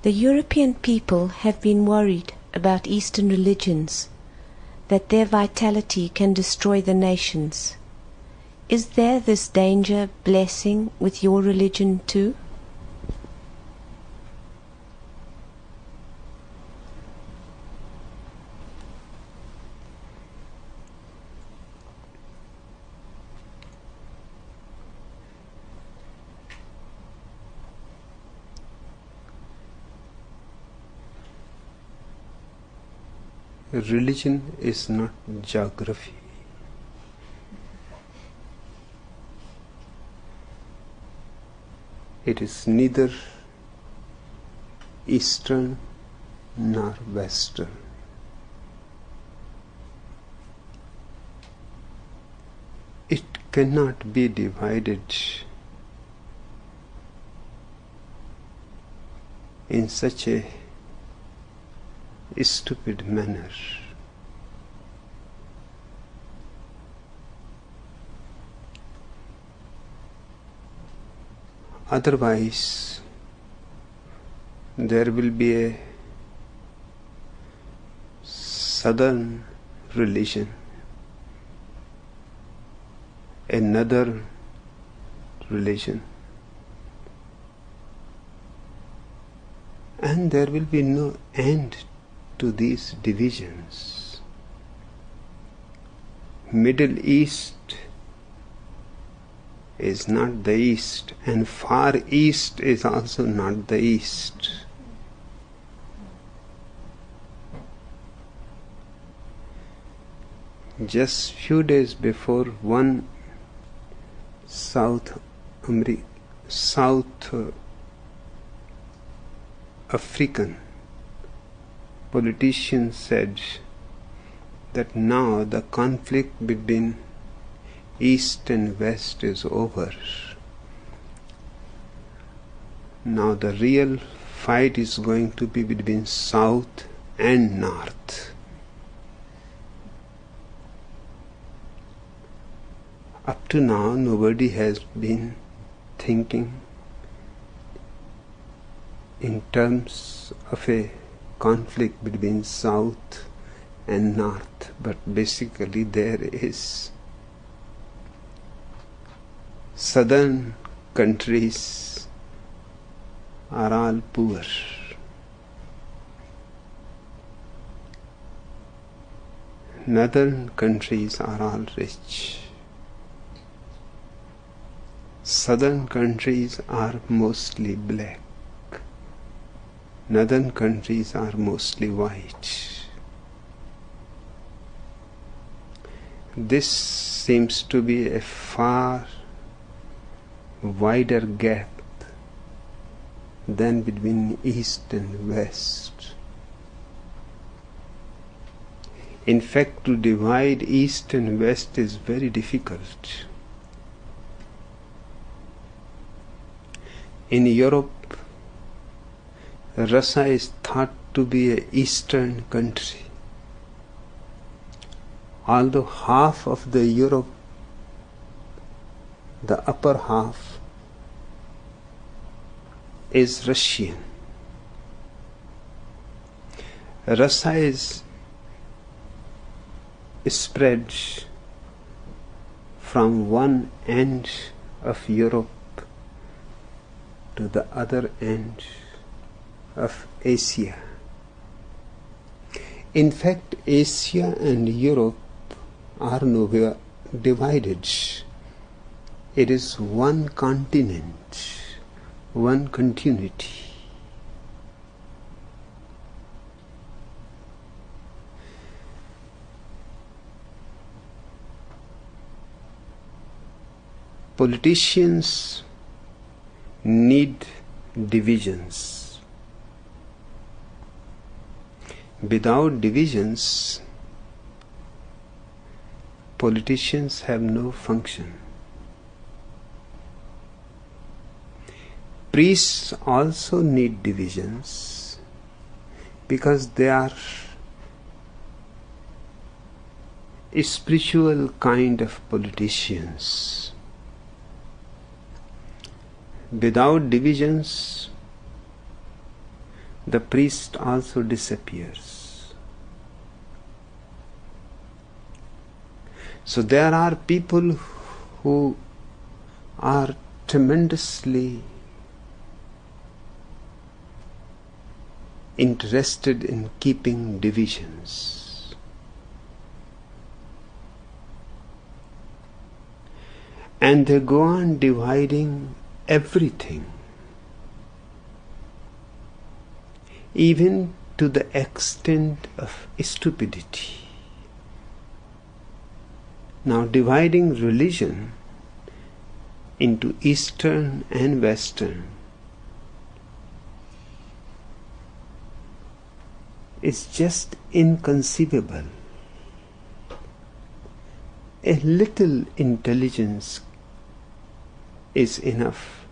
The European people have been worried about Eastern religions, that their vitality can destroy the nations. Is there this danger blessing with your religion too? Religion is not geography. It is neither Eastern nor Western. It cannot be divided in such a stupid manner. Otherwise, there will be a southern religion, another religion, and there will be no end to these divisions. Middle East is not the East, and Far East is also not the East. Just few days before, one South African politician said that now the conflict between East and West is over. Now the real fight is going to be between South and North. Up to now, nobody has been thinking in terms of a conflict between South and North, but basically there is. Southern countries are all poor. Northern countries are all rich. Southern countries are mostly black. Northern countries are mostly white. This seems to be a far wider gap than between East and West. In fact, to divide East and West is very difficult. In Europe, Russia is thought to be an eastern country, although half of the Europe, the upper half, is Russian. Russia is spread from one end of Europe to the other end of Asia. In fact, Asia and Europe are nowhere divided. It is one continent, one continuity. Politicians need divisions. Without divisions, politicians have no function. Priests also need divisions because they are a spiritual kind of politicians. Without divisions, the priest also disappears. So there are people who are tremendously interested in keeping divisions. And they go on dividing everything, even to the extent of stupidity. Now, dividing religion into Eastern and Western is just inconceivable. A little intelligence is enough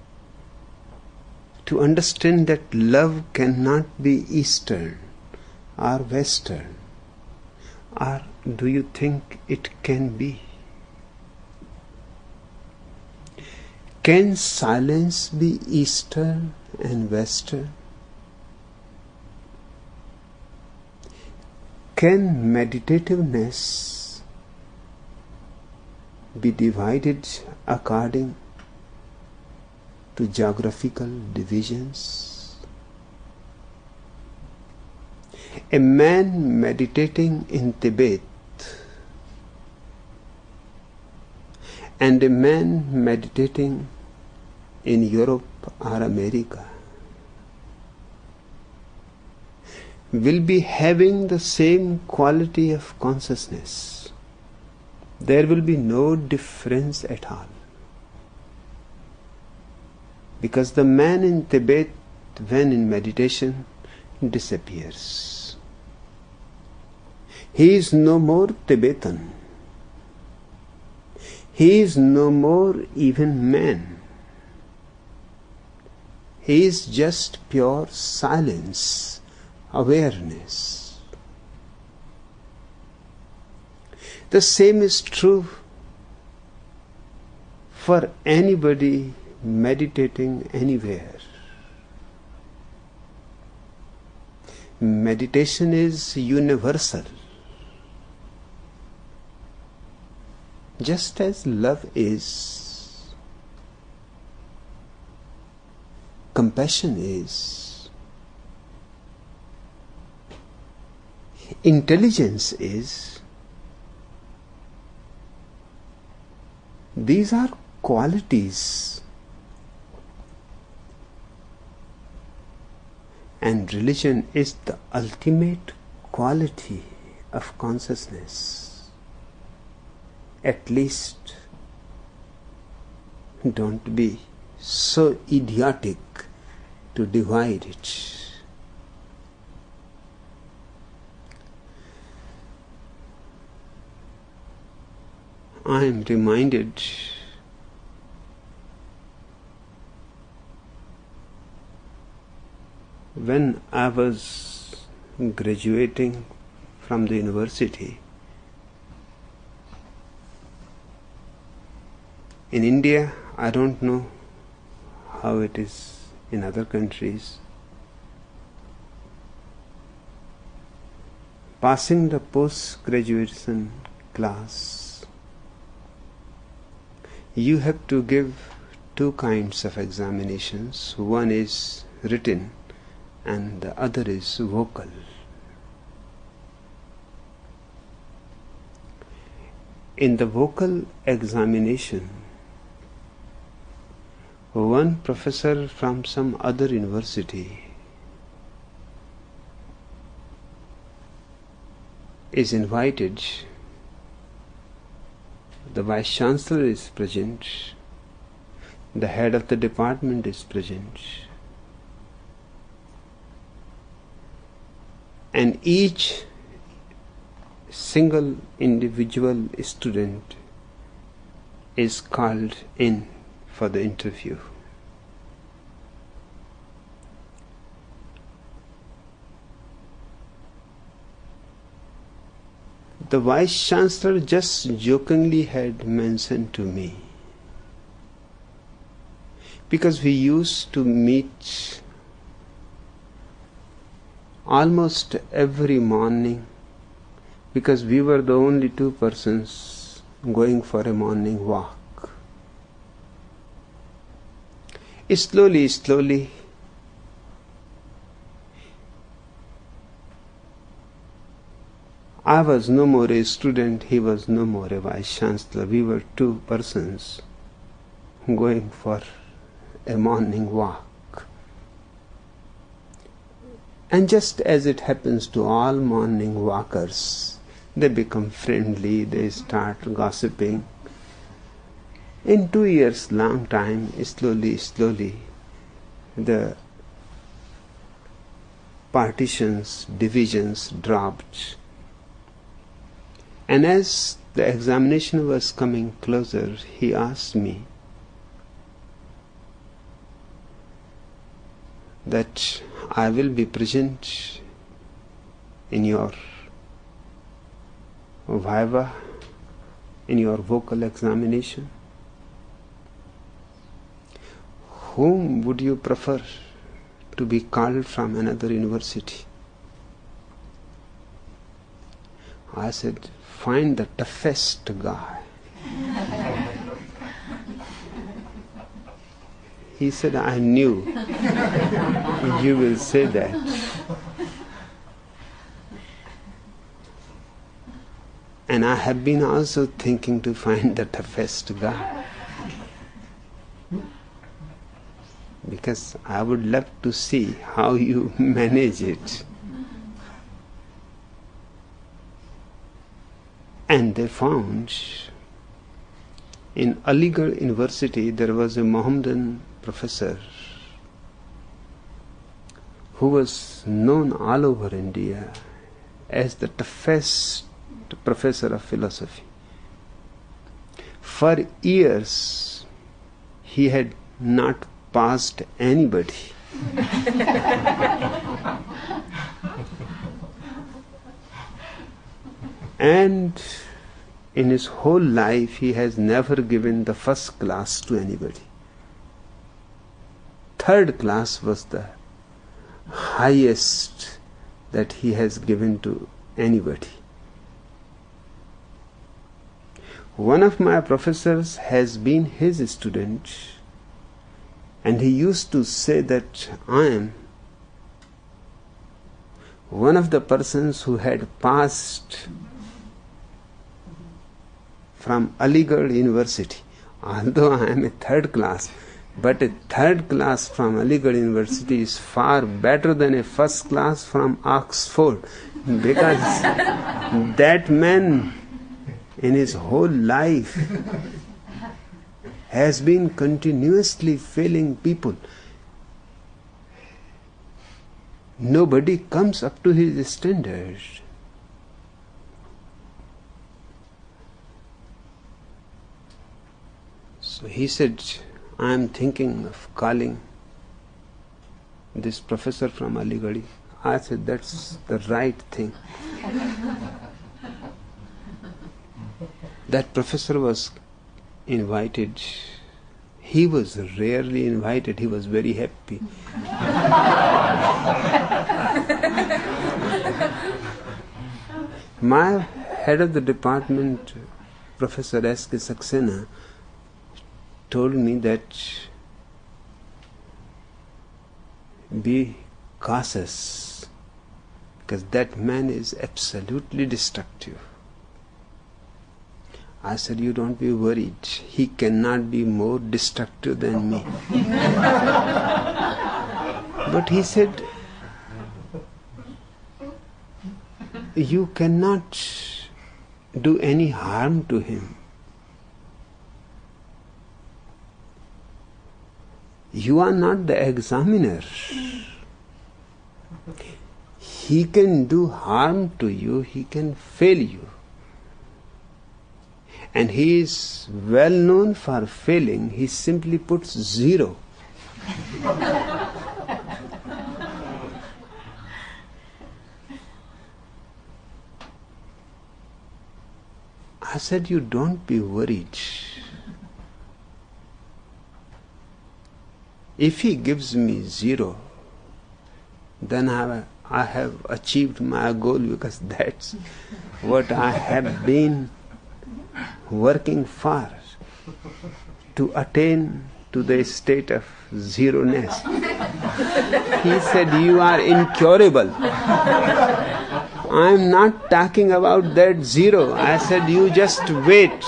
to understand that love cannot be Eastern or Western. Or do you think it can be? Can silence be Eastern and Western? Can meditativeness be divided according to geographical divisions? A man meditating in Tibet and a man meditating in Europe or America will be having the same quality of consciousness. There will be no difference at all. Because the man in Tibet, when in meditation, disappears. He is no more Tibetan. He is no more even man. He is just pure silence, awareness. The same is true for anybody meditating anywhere. Meditation is universal. Just as love is, compassion is, intelligence is. These are qualities, and religion is the ultimate quality of consciousness. At least don't be so idiotic to divide it. I am reminded when I was graduating from the university in India. I don't know how it is in other countries. Passing the post-graduation class, you have to give two kinds of examinations. One is written and the other is vocal. In the vocal examination, one professor from some other university is invited. The Vice Chancellor is present. The head of the department is present. And each single individual student is called in for the interview. The Vice Chancellor just jokingly had mentioned to me, because we used to meet almost every morning, because we were the only two persons going for a morning walk. Slowly, slowly, I was no more a student, he was no more a vice chancellor. We were two persons going for a morning walk. And just as it happens to all morning walkers, they become friendly, they start gossiping. In 2 years' long time, slowly, slowly, the partitions, divisions dropped. And as the examination was coming closer, he asked me that I will be present in your viva, in your vocal examination. Whom would you prefer to be called from another university? I said, find the toughest guy. He said, I knew you will say that. And I have been also thinking to find the toughest guy. Because I would love to see how you manage it. And they found in Aligarh University there was a Mohammedan professor who was known all over India as the toughest professor of philosophy. For years he had not passed anybody. And in his whole life he has never given the first class to anybody. Third class was the highest that he has given to anybody. One of my professors has been his student, and he used to say that I am one of the persons who had passed from Aligarh University. Although I am a third class, but a third class from Aligarh University is far better than a first class from Oxford, because that man in his whole life has been continuously failing people. Nobody comes up to his standard. So he said, I am thinking of calling this professor from Aligarh. I said, that's the right thing. That professor was invited. He was rarely invited. He was very happy. My head of the department, Professor S.K. Saxena, told me that be cautious, because that man is absolutely destructive. I said, you don't be worried. He cannot be more destructive than me. But he said, you cannot do any harm to him. You are not the examiner. He can do harm to you, he can fail you. And he is well known for failing. He simply puts 0. I said, you don't be worried. If he gives me 0, then I have achieved my goal, because that's what I have been working for, to attain to the state of zeroness. He said, you are incurable. I am not talking about that zero. I said, you just wait.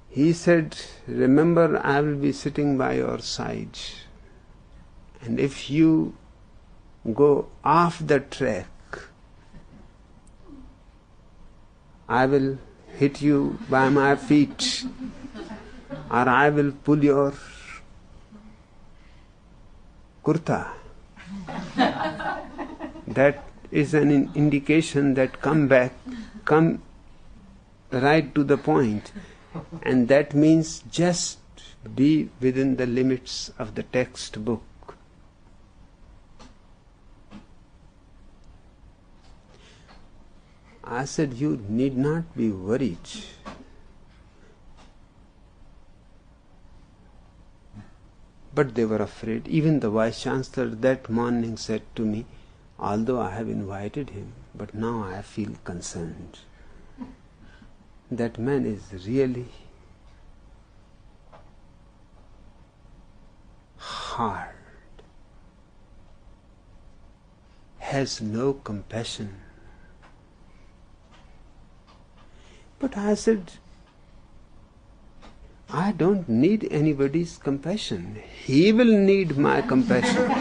He said, remember, I will be sitting by your side. And if you go off the track, I will hit you by my feet, or I will pull your kurta. That is an indication that come right to the point. And that means just be within the limits of the textbook. I said, you need not be worried. But they were afraid. Even the Vice Chancellor that morning said to me, although I have invited him, but now I feel concerned. That man is really hard, has no compassion. But I said, I don't need anybody's compassion. He will need my compassion.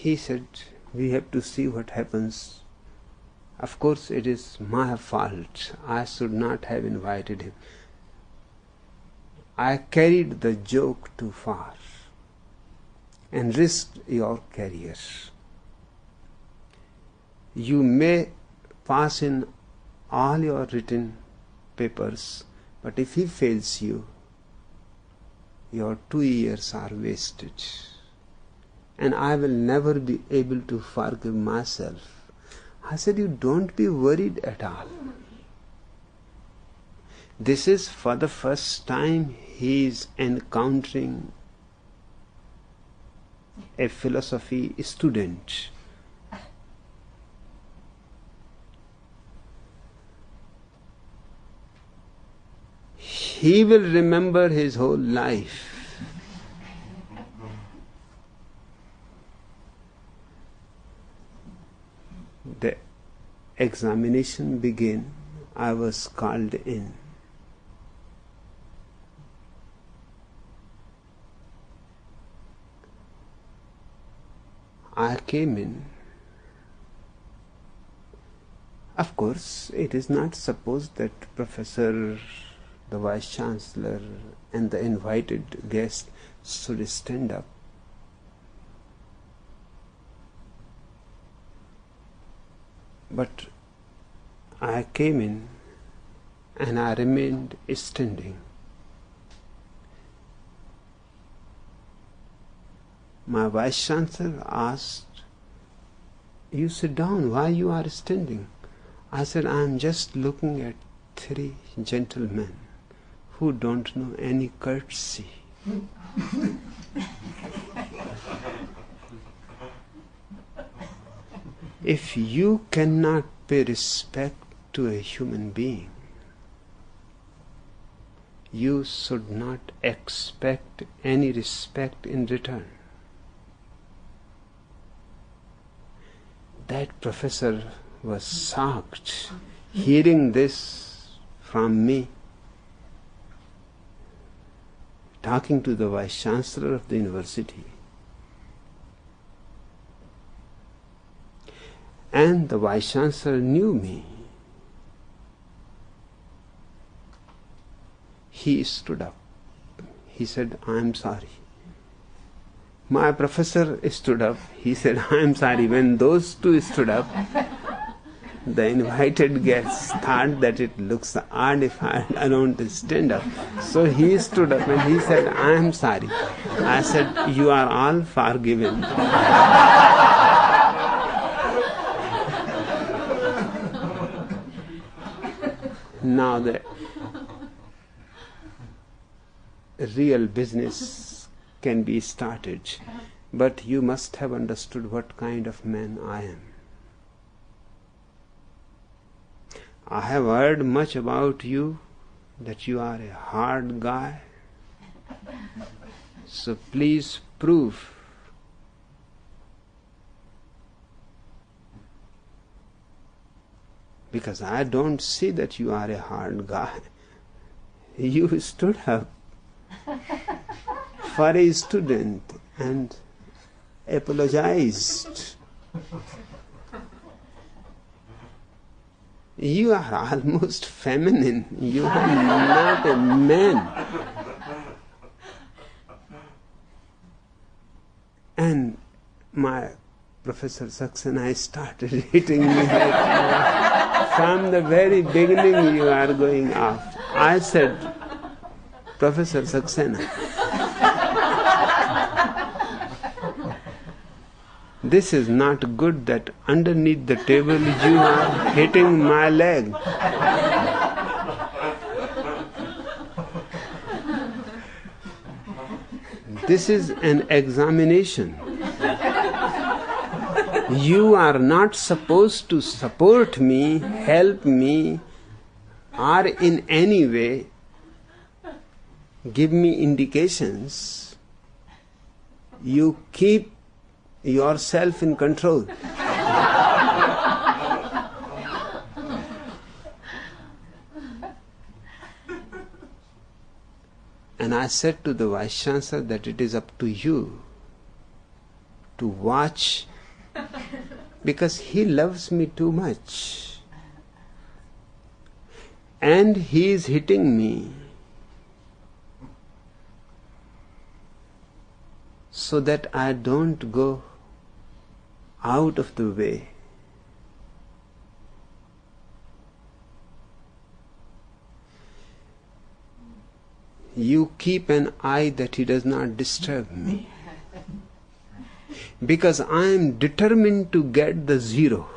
He said, we have to see what happens. Of course, it is my fault. I should not have invited him. I carried the joke too far and risked your career. You may pass in all your written papers, but if he fails you, your 2 years are wasted. And I will never be able to forgive myself. I said, you don't be worried at all. This is for the first time he is encountering a philosophy student. He will remember his whole life. The examination began. I was called in. I came in. Of course, it is not supposed that Professor, the Vice Chancellor, and the invited guest should stand up. But I came in and I remained standing. My Vice Chancellor asked, you sit down, why you are standing? I said, I am just looking at 3 gentlemen who don't know any courtesy. If you cannot pay respect to a human being, you should not expect any respect in return. That professor was shocked hearing this from me, talking to the Vice Chancellor of the university. And the Vice Chancellor knew me. He stood up. He said, I am sorry. My professor stood up. He said, I am sorry. When those two stood up, the invited guests thought that it looks odd if I don't stand up. So he stood up and he said, I am sorry. I said, you are all forgiven. Now the real business can be started. But you must have understood what kind of man I am. I have heard much about you, that you are a hard guy. So please prove. Because I don't see that you are a hard guy. You stood up for a student and apologized. You are almost feminine. You are not a man. And my Professor Saxena started hitting me like, from the very beginning you are going off. I said, Professor Saxena, this is not good that underneath the table you are hitting my leg. This is an examination. You are not supposed to support me, help me, or in any way give me indications. You keep yourself in control. And I said to the Vice Chancellor that it is up to you to watch, because he loves me too much. And he is hitting me so that I don't go out of the way. You keep an eye that he does not disturb me. Because I am determined to get the 0.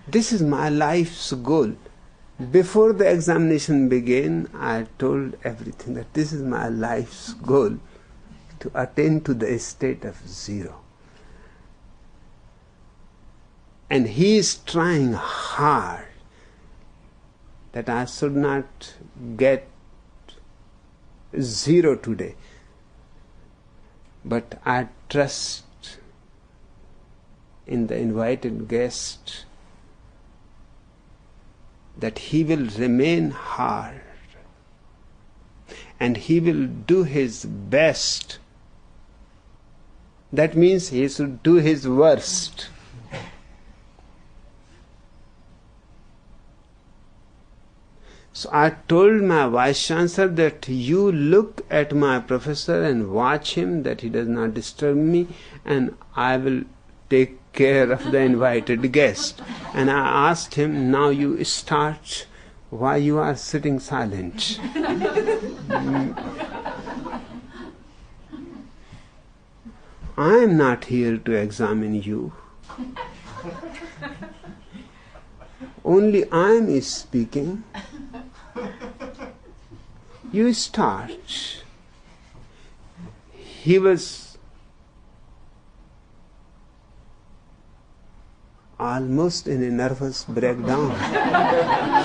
This is my life's goal. Before the examination began, I told everything that this is my life's goal, to attain to the state of 0. And he is trying hard that I should not get 0 today. But I trust in the invited guest that he will remain hard and he will do his best. That means he should do his worst. So I told my Vice Chancellor that you look at my professor and watch him, that he does not disturb me, and I will take care of the invited guest. And I asked him, now you start, why you are sitting silent? I am not here to examine you. Only I am speaking. You start. He was almost in a nervous breakdown.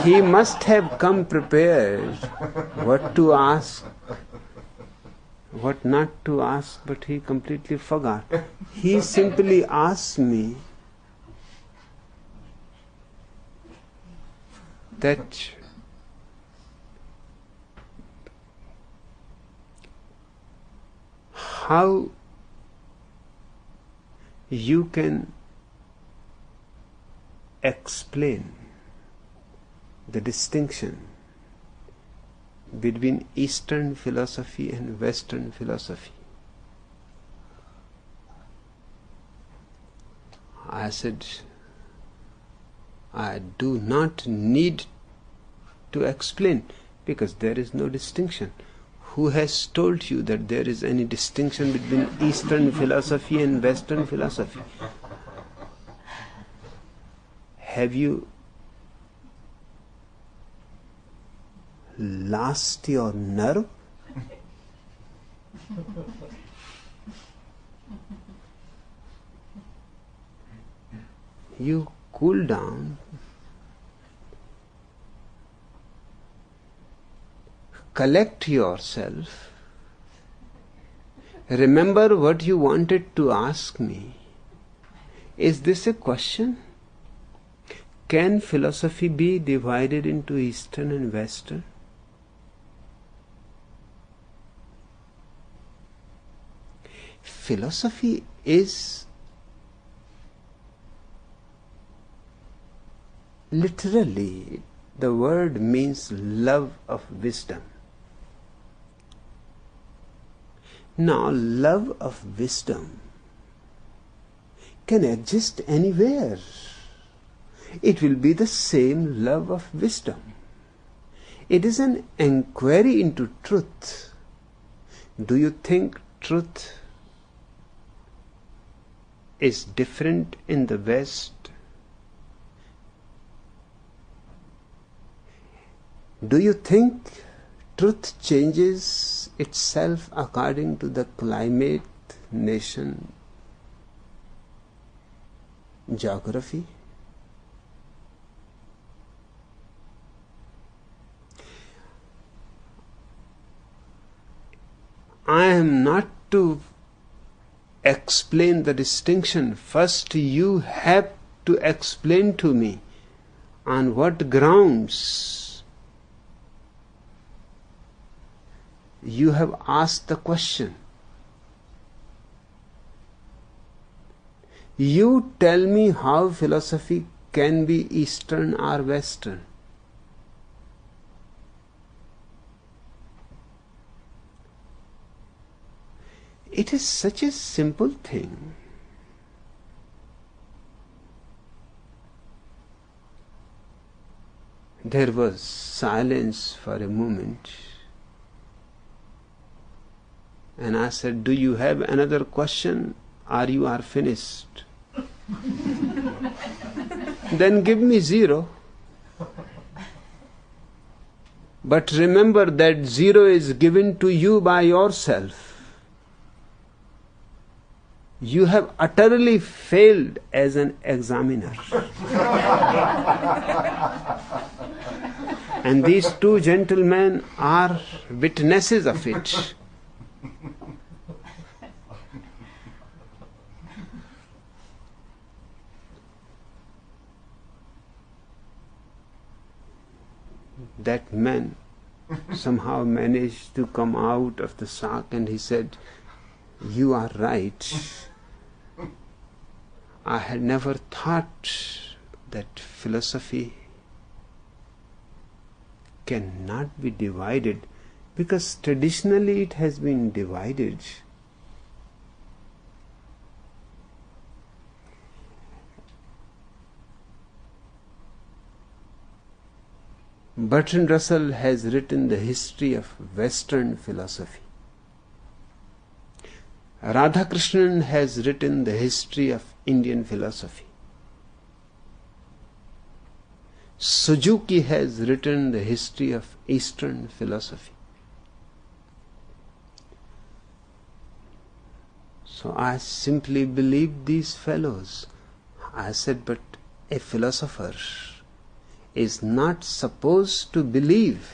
He must have come prepared what to ask, what not to ask, but he completely forgot. He simply asked me that how you can explain the distinction between Eastern philosophy and Western philosophy. I said, I do not need to explain, because there is no distinction. Who has told you that there is any distinction between Eastern philosophy and Western philosophy? have you lost your nerve? You cool down, collect yourself, remember what you wanted to ask me. Is this a question? Can philosophy be divided into Eastern and Western? Philosophy is literally, the word means love of wisdom. Now, love of wisdom can exist anywhere. It will be the same love of wisdom. It is an inquiry into truth. Do you think truth is different in the West? Do you think truth changes itself according to the climate, nation, geography? I am not to explain the distinction. First, you have to explain to me on what grounds you have asked the question. You tell me how philosophy can be Eastern or Western. It is such a simple thing. There was silence for a moment. And I said, do you have another question or you are finished? Then give me 0. But remember that 0 is given to you by yourself. You have utterly failed as an examiner. And these two gentlemen are witnesses of it. That man somehow managed to come out of the shock and he said, you are right. I had never thought that philosophy cannot be divided, because traditionally it has been divided. Bertrand Russell has written the history of Western philosophy. Radhakrishnan has written the history of Indian philosophy. Suzuki has written the history of Eastern philosophy. So I simply believed these fellows. I said, but a philosopher is not supposed to believe.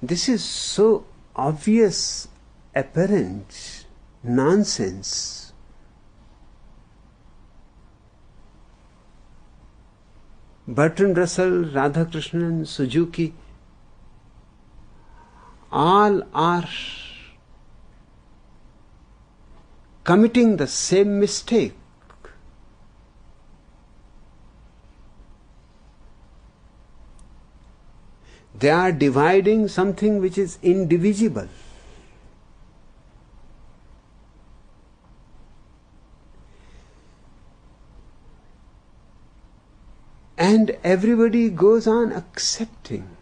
This is so obvious, apparent nonsense. Bertrand Russell, Radhakrishnan, Suzuki, all are committing the same mistake. They are dividing something which is indivisible. And everybody goes on accepting.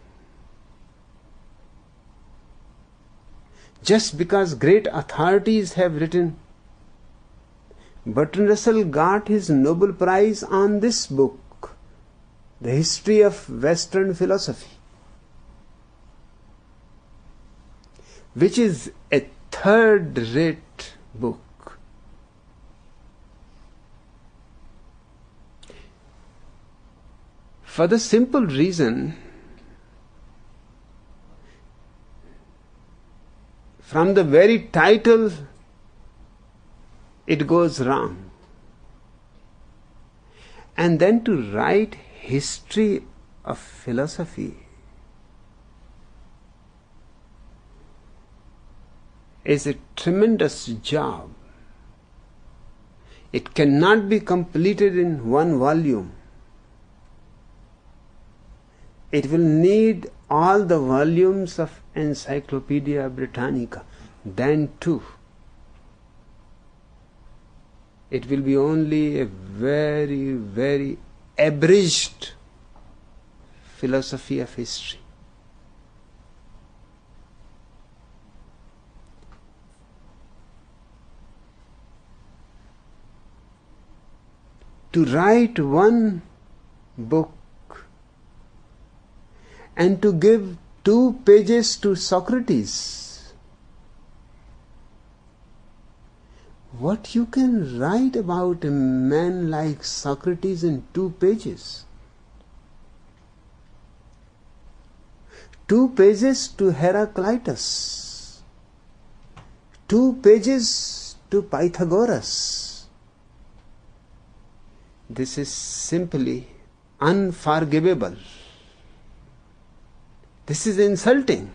Just because great authorities have written, Bertrand Russell got his Nobel Prize on this book, The History of Western Philosophy, which is a third-rate book. For the simple reason, from the very title, it goes wrong. And then to write history of philosophy is a tremendous job. It cannot be completed in one volume. It will need all the volumes of Encyclopedia Britannica. Then too, it will be only a very, very abridged philosophy of history. To write one book and to give 2 pages to Socrates, what you can write about a man like Socrates in 2 pages? 2 pages to Heraclitus, 2 pages to Pythagoras. This is simply unforgivable. This is insulting.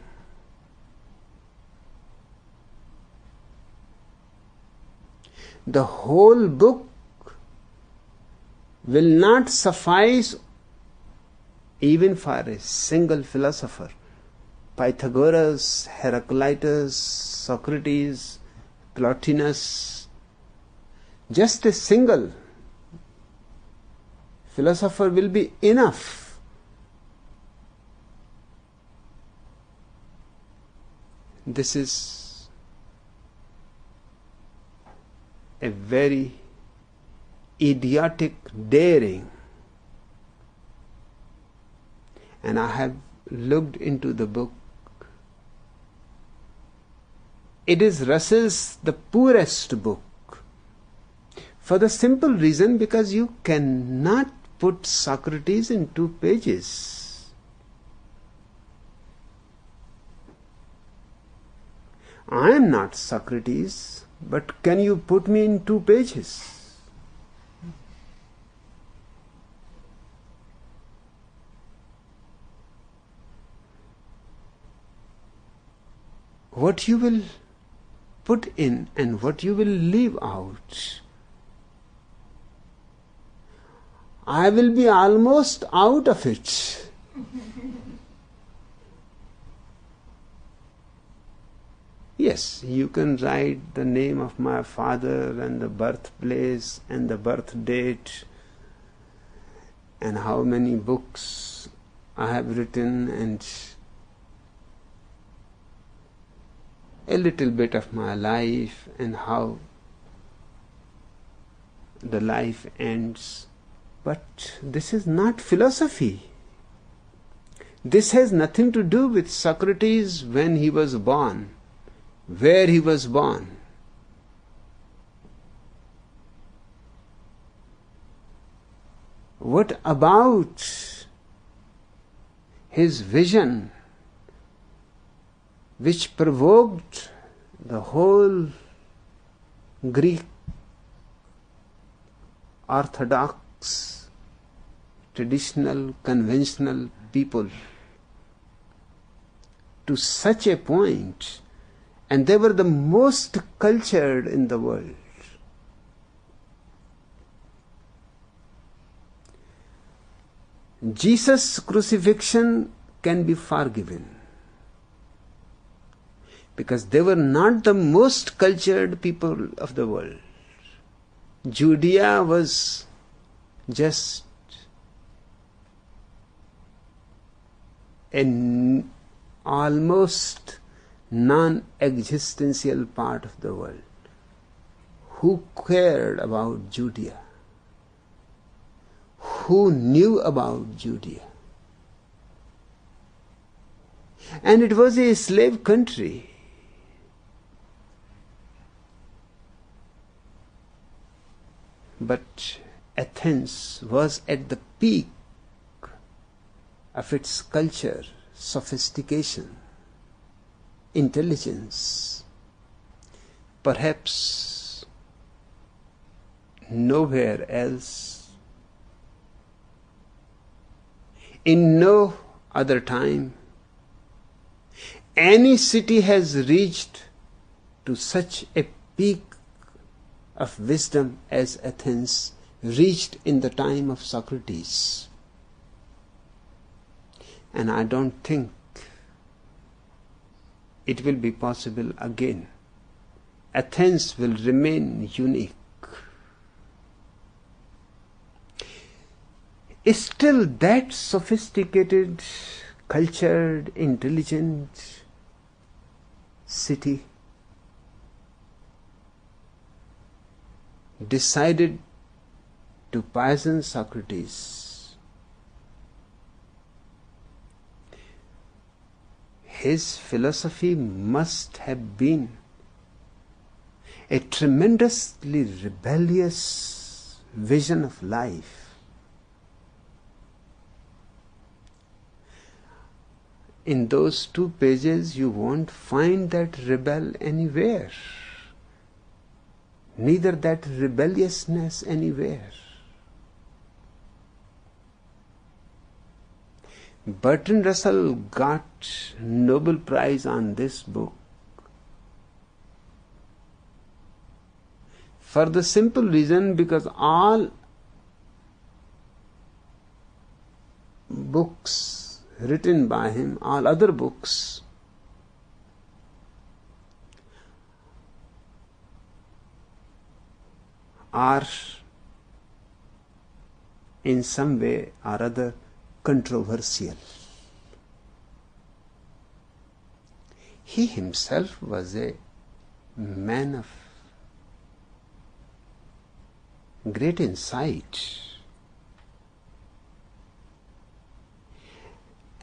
The whole book will not suffice even for a single philosopher. Pythagoras, Heraclitus, Socrates, Plotinus, just a single philosopher will be enough. This is a very idiotic daring, and I have looked into the book. It is Russell's the poorest book, for the simple reason because you cannot put Socrates in 2 pages. I am not Socrates, but can you put me in 2 pages? What you will put in and what you will leave out, I will be almost out of it. Yes, you can write the name of my father and the birthplace and the birth date and how many books I have written and a little bit of my life and how the life ends. But this is not philosophy. This has nothing to do with Socrates when he was born, where he was born. What about his vision which provoked the whole Greek orthodox, traditional, conventional people to such a point, and they were the most cultured in the world. Jesus' crucifixion can be forgiven because they were not the most cultured people of the world. Judea was just an almost non-existential part of the world. who cared about Judea, who knew about Judea. And it was a slave country. But Athens was at the peak of its culture, sophistication, intelligence. Perhaps nowhere else, in no other time, any city has reached to such a peak of wisdom as Athens reached in the time of Socrates. And I don't think it will be possible again. Athens will remain unique. Still, that sophisticated, cultured, intelligent city decided to poison Socrates. His philosophy must have been a tremendously rebellious vision of life. In those 2 pages, you won't find that rebel anywhere, neither that rebelliousness anywhere. Bertrand Russell got Nobel Prize on this book for the simple reason because all books written by him, all other books, are in some way or other controversial. He himself was a man of great insight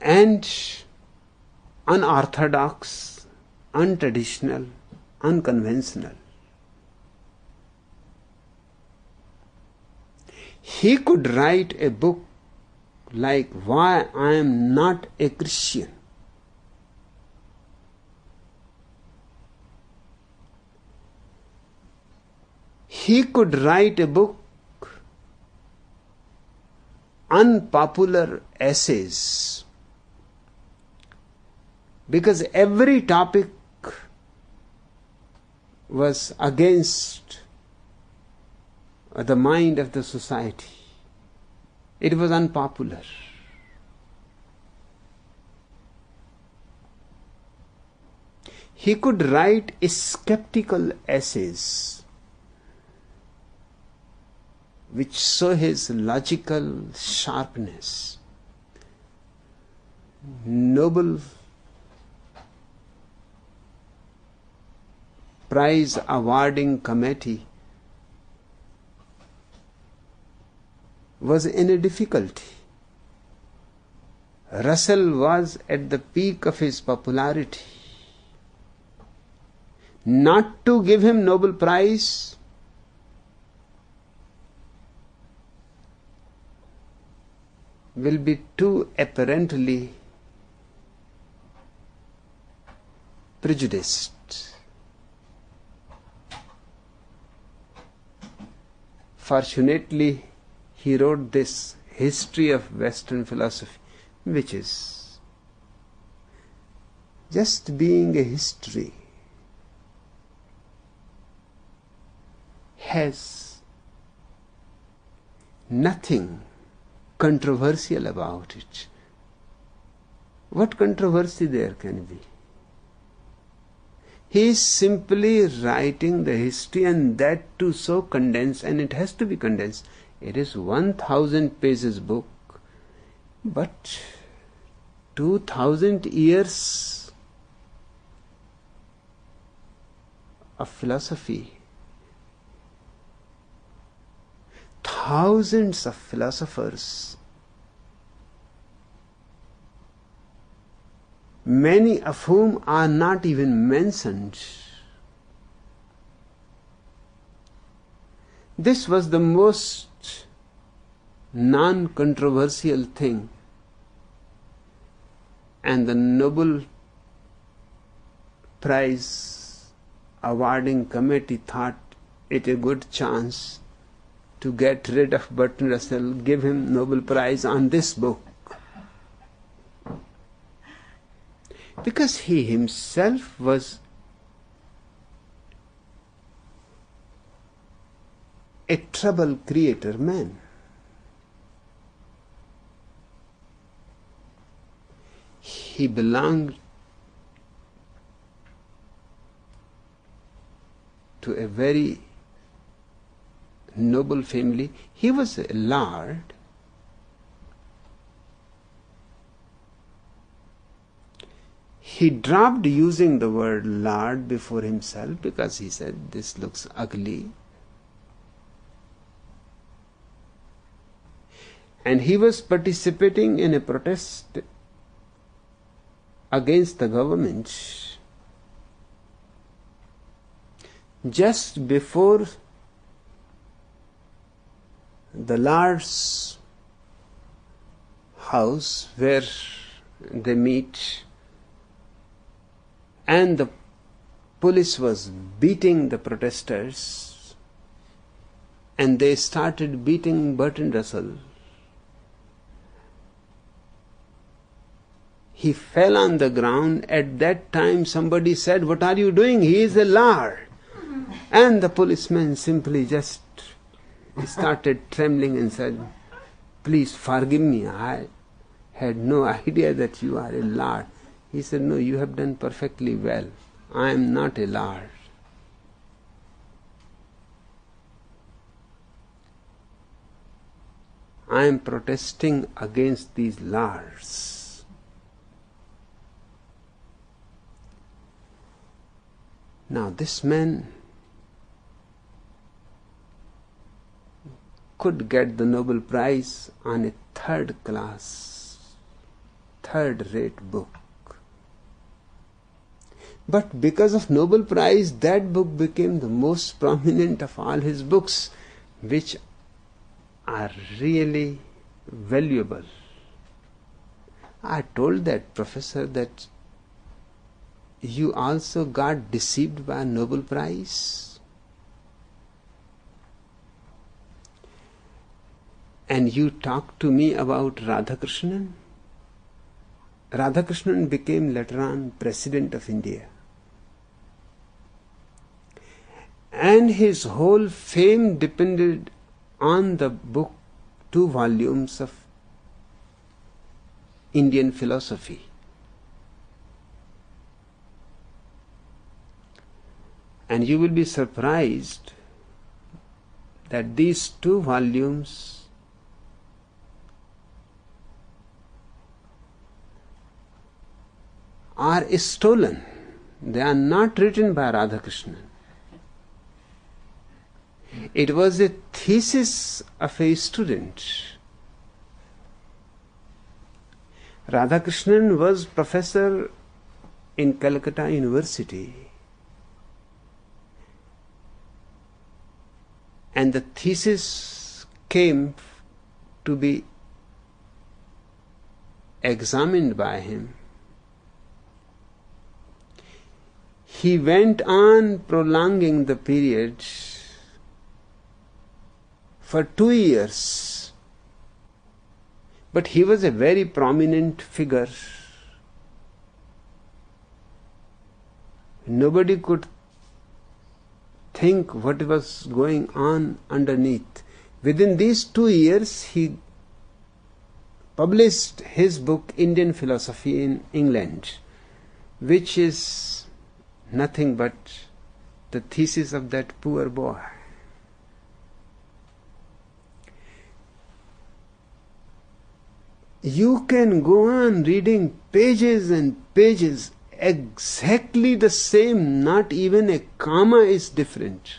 and unorthodox, untraditional, unconventional. He could write a book like Why I Am Not a Christian. He could write a book, Unpopular Essays, because every topic was against the mind of the society. It was unpopular. He could write skeptical essays which show his logical sharpness. Nobel Prize awarding committee was in a difficulty. Russell was at the peak of his popularity. Not to give him Nobel Prize will be too apparently prejudiced. Fortunately, he wrote this history of Western philosophy, which is just being a history, has nothing controversial about it. What controversy there can be? He is simply writing the history, and that too so condensed, and it has to be condensed. It is 1000 pages book, but 2000 years of philosophy thousands of philosophers, many of whom are not even mentioned. This was the most non-controversial thing, and the Nobel Prize awarding committee thought it a good chance to get rid of Bertrand Russell, give him Nobel Prize on this book. Because he himself was a trouble creator man. He belonged to a very noble family. He was a lord. He dropped using the word lord before himself because he said, this looks ugly. And he was participating in a protest against the government. Just before the Lord's house where they meet, and the police was beating the protesters, and they started beating Bertrand Russell. He fell on the ground. At that time somebody said, "What are you doing? He is a lord." And the policeman simply just started trembling and said, "Please forgive me. I had no idea that you are a lord." He said, "No, you have done perfectly well. I am not a lord." I am protesting against these lords. Now this man could get the Nobel Prize on a third-class, third-rate book. But because of Nobel Prize, that book became the most prominent of all his books, which are really valuable. I told that professor that you also got deceived by a Nobel Prize. And you talk to me about Radhakrishnan. Radhakrishnan became later on President of India. And his whole fame depended on the book, 2 volumes of Indian philosophy. And you will be surprised that these 2 volumes are stolen. They are not written by Radhakrishnan. It was a thesis of a student. Radhakrishnan was professor in Calcutta University. And the thesis came to be examined by him. He went on prolonging the period for 2 years. But he was a very prominent figure. Nobody could think what was going on underneath. Within these 2 years, he published his book, Indian Philosophy in England, which is nothing but the thesis of that poor boy. You can go on reading pages and pages, exactly the same, not even a comma is different.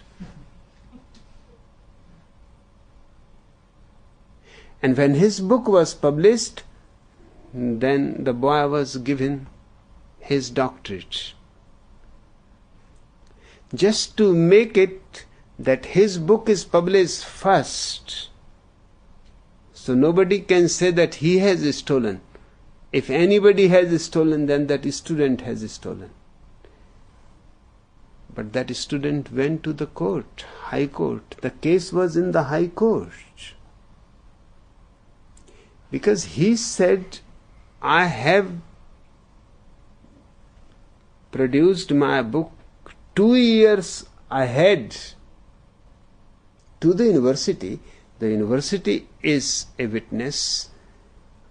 And when his book was published, then the boy was given his doctorate. Just to make it that his book is published first, so nobody can say that he has stolen. If anybody has stolen, then that student has stolen. But that student went to the court, High Court. The case was in the High Court. Because he said, I have produced my book 2 years ahead to the university. The university is a witness.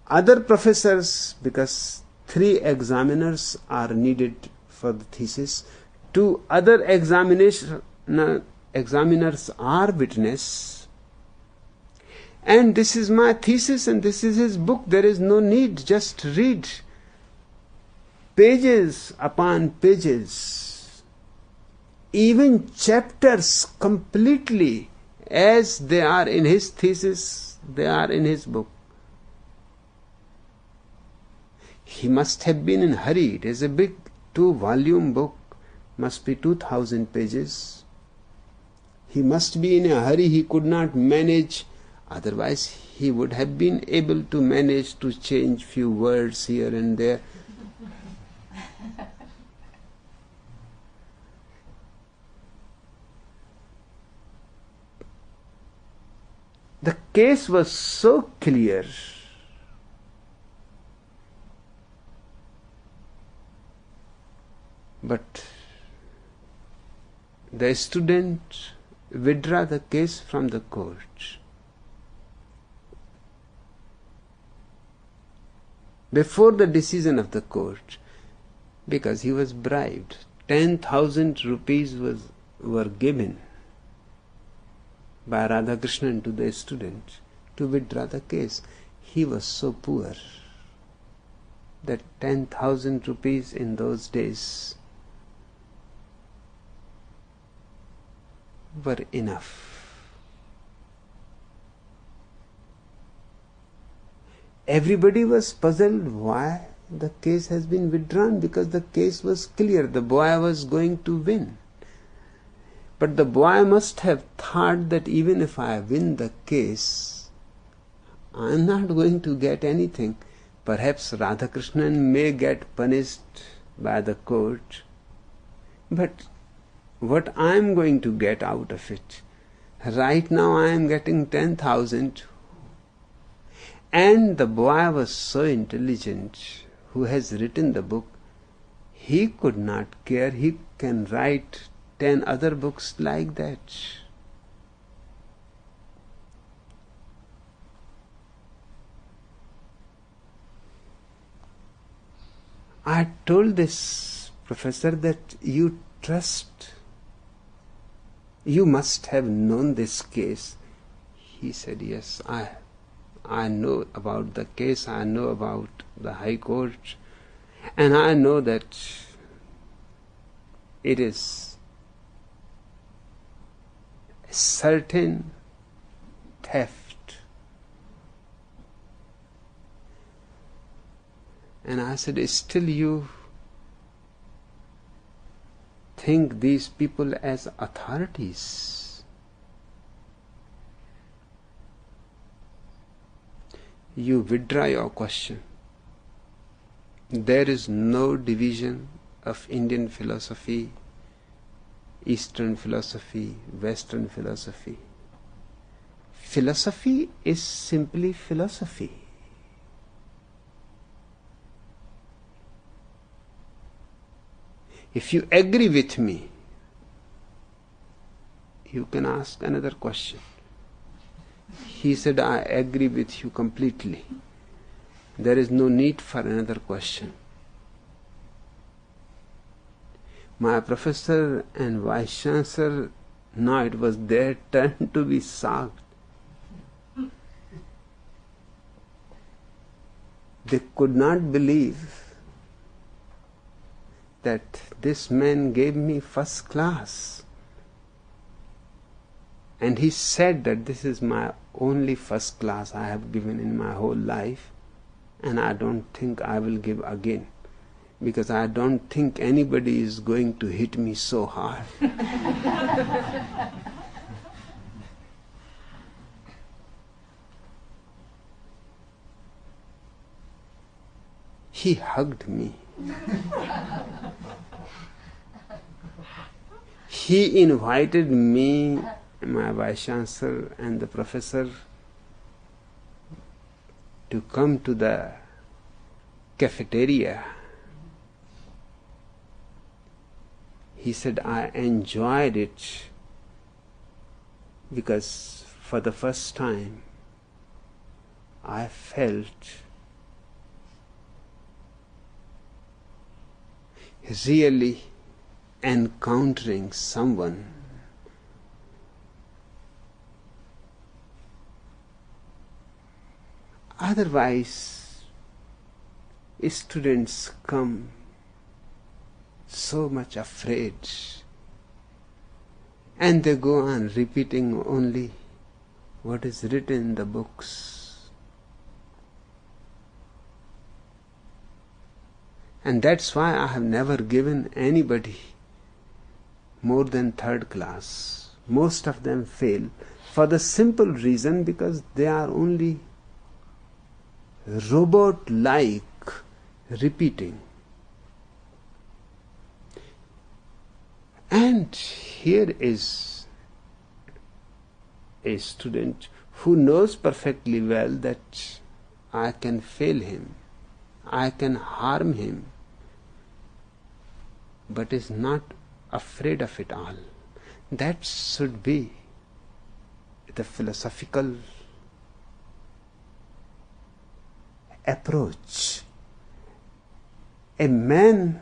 Other professors, because 3 examiners are needed for the thesis, 2 other examiners are witness. And this is my thesis and this is his book. There is no need, just read pages upon pages, even chapters completely as they are in his thesis, they are in his book. He must have been in a hurry. It is a big 2-volume book, must be 2,000 pages. He must be in a hurry. He could not manage. Otherwise, he would have been able to manage to change few words here and there. The case was so clear. But the student withdrew the case from the court. Before the decision of the court, because he was bribed. 10,000 rupees were given by Radhakrishnan to the student to withdraw the case. He was so poor that 10,000 rupees in those days were enough. Everybody was puzzled why the case has been withdrawn, because the case was clear. The boy was going to win. But the boy must have thought that even if I win the case, I am not going to get anything. Perhaps Radhakrishnan may get punished by the court. But what I am going to get out of it? Right now I am getting 10,000. And the boy was so intelligent, who has written the book, he could not care. He can write 10 other books like that. I told this professor that you trust. You must have known this case. He said, yes, I know about the case, I know about the High Court, and I know that it is a certain theft. And I said, still you think these people as authorities? You withdraw your question. There is no division of Indian philosophy, Eastern philosophy, Western philosophy. Philosophy is simply philosophy. If you agree with me, you can ask another question. He said, I agree with you completely. There is no need for another question. My professor and vice chancellor, now it was their turn to be shocked. They could not believe that this man gave me first class. And he said that this is my only first class I have given in my whole life, and I don't think I will give again, because I don't think anybody is going to hit me so hard. He hugged me. He invited me, my vice chancellor and the professor, to come to the cafeteria. He said, I enjoyed it because for the first time I felt really encountering someone otherwise students come so much afraid and they go on repeating only what is written in the books. And that's why I have never given anybody more than third class. Most of them fail for the simple reason because they are only robot-like repeating. And here is a student who knows perfectly well that I can fail him, I can harm him, but is not afraid of it all. That should be the philosophical approach. A man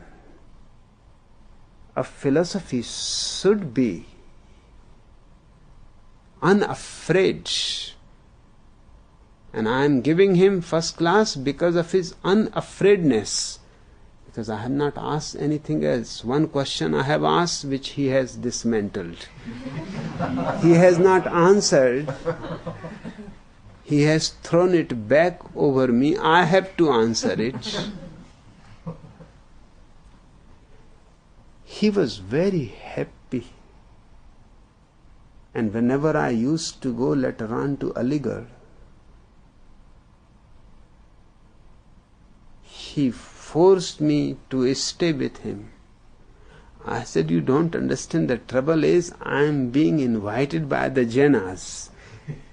of philosophy should be unafraid, and I am giving him first class because of his unafraidness, because I have not asked anything else. One question I have asked which he has dismantled. He has not answered. He has thrown it back over me. I have to answer it. He was very happy. And whenever I used to go later on to Aligarh, he forced me to stay with him. I said, you don't understand, the trouble is I am being invited by the Jainas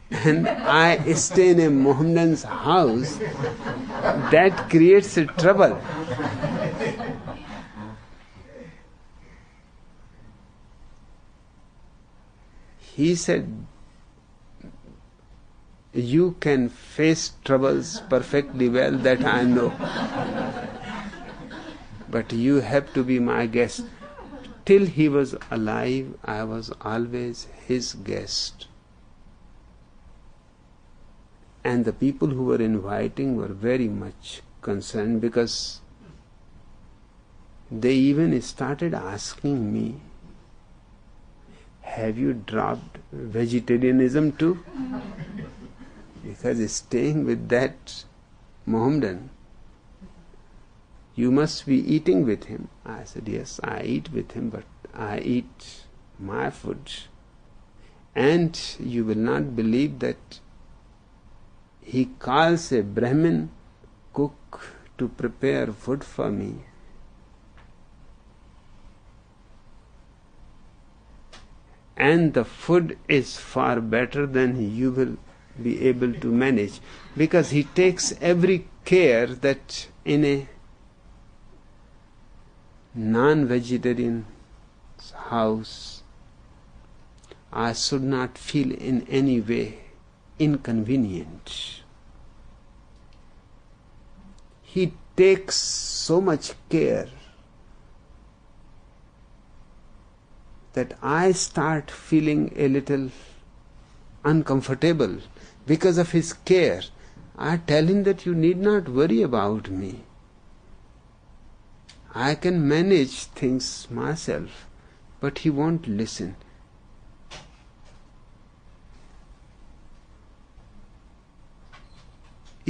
and I stay in a Mohammedan's house. That creates a trouble. He said, you can face troubles perfectly well, that I know. But you have to be my guest. Till he was alive, I was always his guest. And the people who were inviting were very much concerned, because they even started asking me, have you dropped vegetarianism too? Because staying with that Mohammedan, you must be eating with him. I said, yes, I eat with him, but I eat my food. And you will not believe that he calls a Brahmin cook to prepare food for me. And the food is far better than you will be able to manage, because he takes every care that in a non-vegetarian house I should not feel in any way inconvenient. He takes so much care that I start feeling a little uncomfortable because of his care. I tell him that you need not worry about me. I can manage things myself, but he won't listen.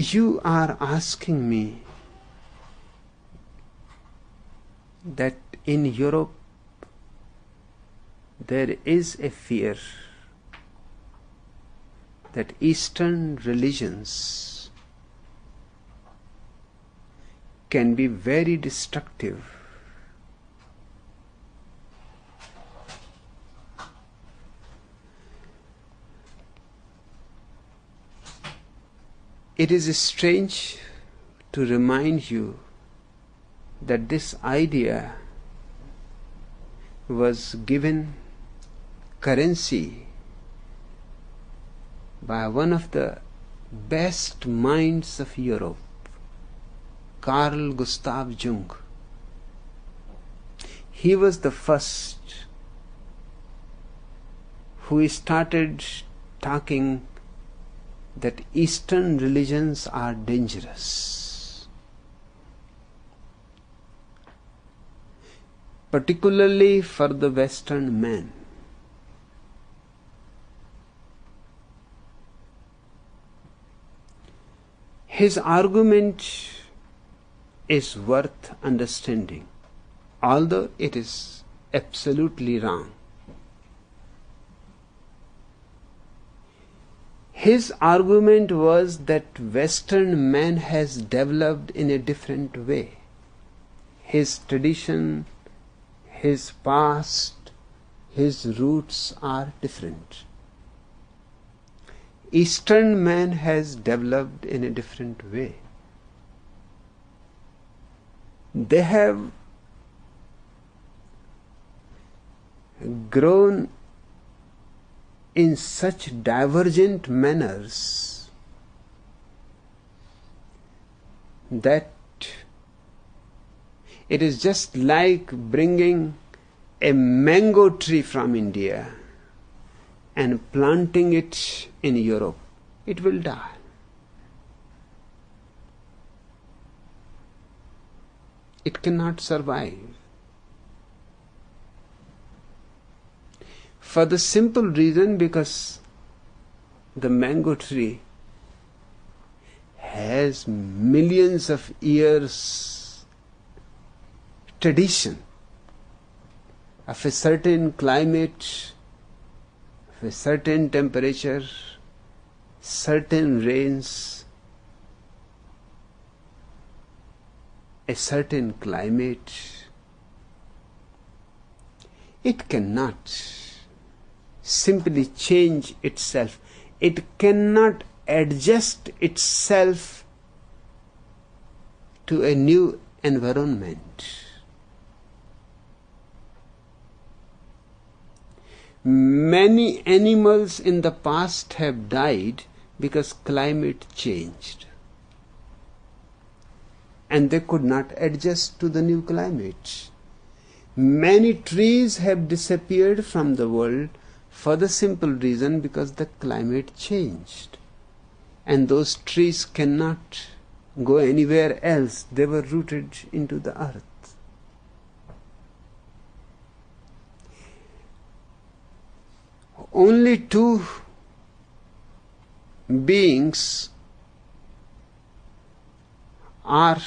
You are asking me that in Europe there is a fear that Eastern religions can be very destructive. It is strange to remind you that this idea was given currency by one of the best minds of Europe, Carl Gustav Jung. He was the first who started talking that Eastern religions are dangerous, particularly for the Western man. His argument is worth understanding, although it is absolutely wrong. His argument was that Western man has developed in a different way. His tradition, his past, his roots are different. Eastern man has developed in a different way. They have grown in such divergent manners that it is just like bringing a mango tree from India and planting it in Europe. It will die. It cannot survive. For the simple reason because the mango tree has millions of years tradition of a certain climate, of a certain temperature, certain rains, a certain climate. It cannot simply change itself. It cannot adjust itself to a new environment. Many animals in the past have died because climate changed and they could not adjust to the new climate. Many trees have disappeared from the world for the simple reason because the climate changed and those trees cannot go anywhere else. They were rooted into the earth. Only two beings are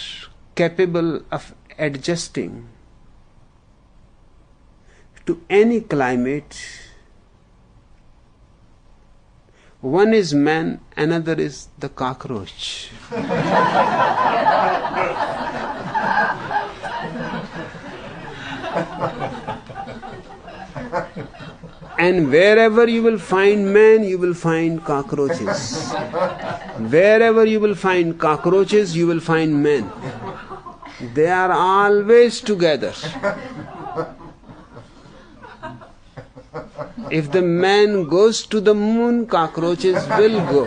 capable of adjusting to any climate. One is man, another is the cockroach. And wherever you will find man, you will find cockroaches. Wherever you will find cockroaches, you will find men. They are always together. If the man goes to the moon, cockroaches will go.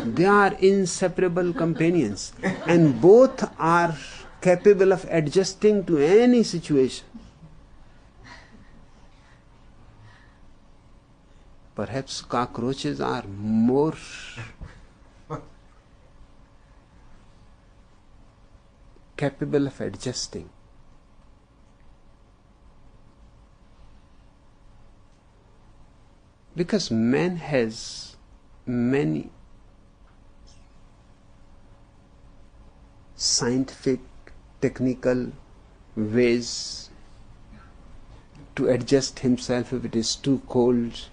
They are inseparable companions, and both are capable of adjusting to any situation. Perhaps cockroaches are more capable of adjusting. Because man has many scientific, technical ways to adjust himself. If it is too cold,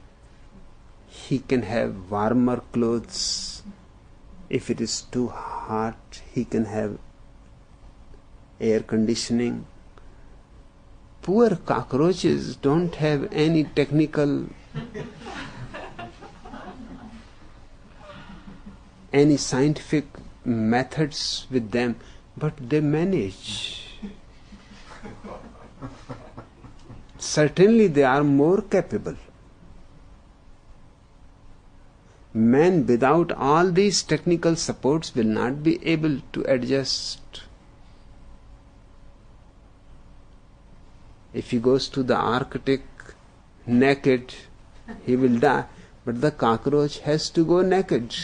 he can have warmer clothes. If it is too hot, he can have air conditioning. Poor cockroaches don't have any technical, any scientific methods with them, but they manage. Certainly they are more capable. Man without all these technical supports will not be able to adjust. If he goes to the Arctic naked, he will die. But the cockroach has to go naked.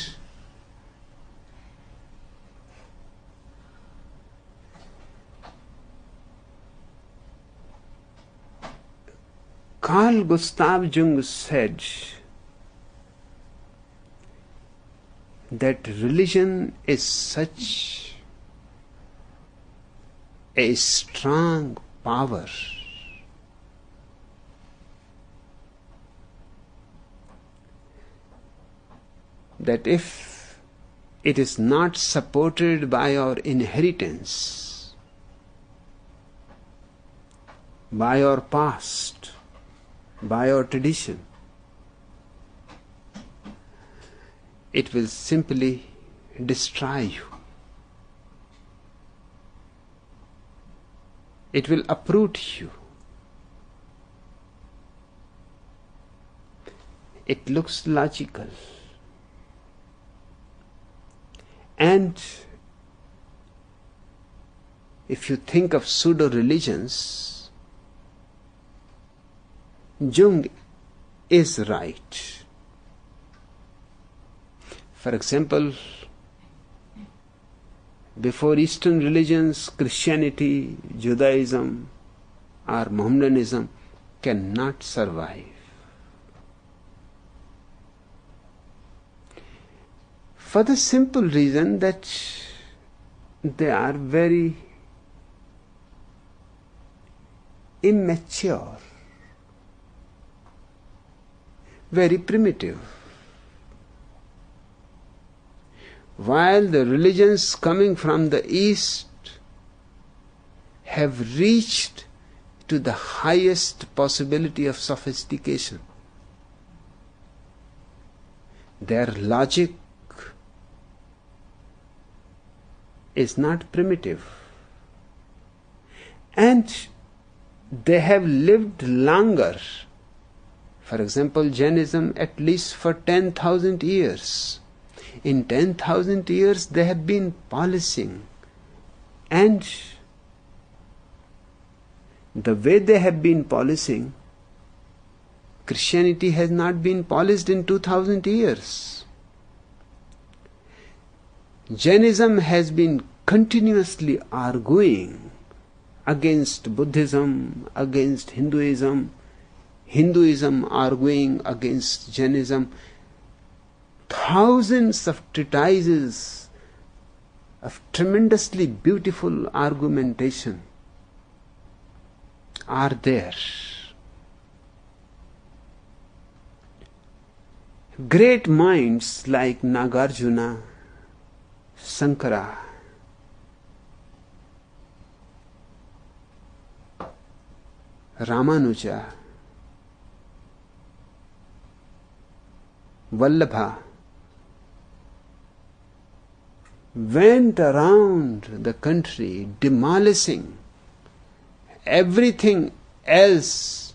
Carl Gustav Jung said that religion is such a strong power that if it is not supported by our inheritance, by our past, by our tradition, it will simply destroy you. It will uproot you. It looks logical. And if you think of pseudo-religions, Jung is right. For example, before Eastern religions, Christianity, Judaism or Mohammedanism cannot survive. For the simple reason that they are very immature, very primitive. While the religions coming from the East have reached to the highest possibility of sophistication, their logic is not primitive, and they have lived longer. For example, Jainism at least for 10,000 years. In 10,000 years they have been polishing, and the way they have been polishing, Christianity has not been polished in 2,000 years. Jainism has been continuously arguing against Buddhism, against Hinduism, Hinduism arguing against Jainism. Thousands of treatises of tremendously beautiful argumentation are there. Great minds like Nagarjuna, Sankara, Ramanuja, Vallabha went around the country demolishing everything else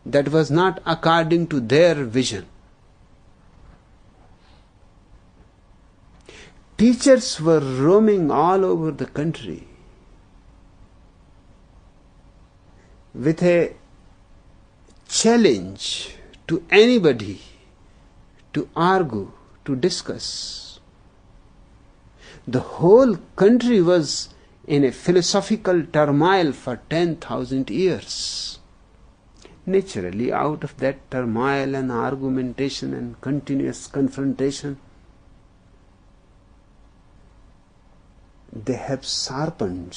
that was not according to their vision. Teachers were roaming all over the country with a challenge to anybody to argue, to discuss. The whole country was in a philosophical turmoil for 10,000 years. Naturally, out of that turmoil and argumentation and continuous confrontation, they have sharpened.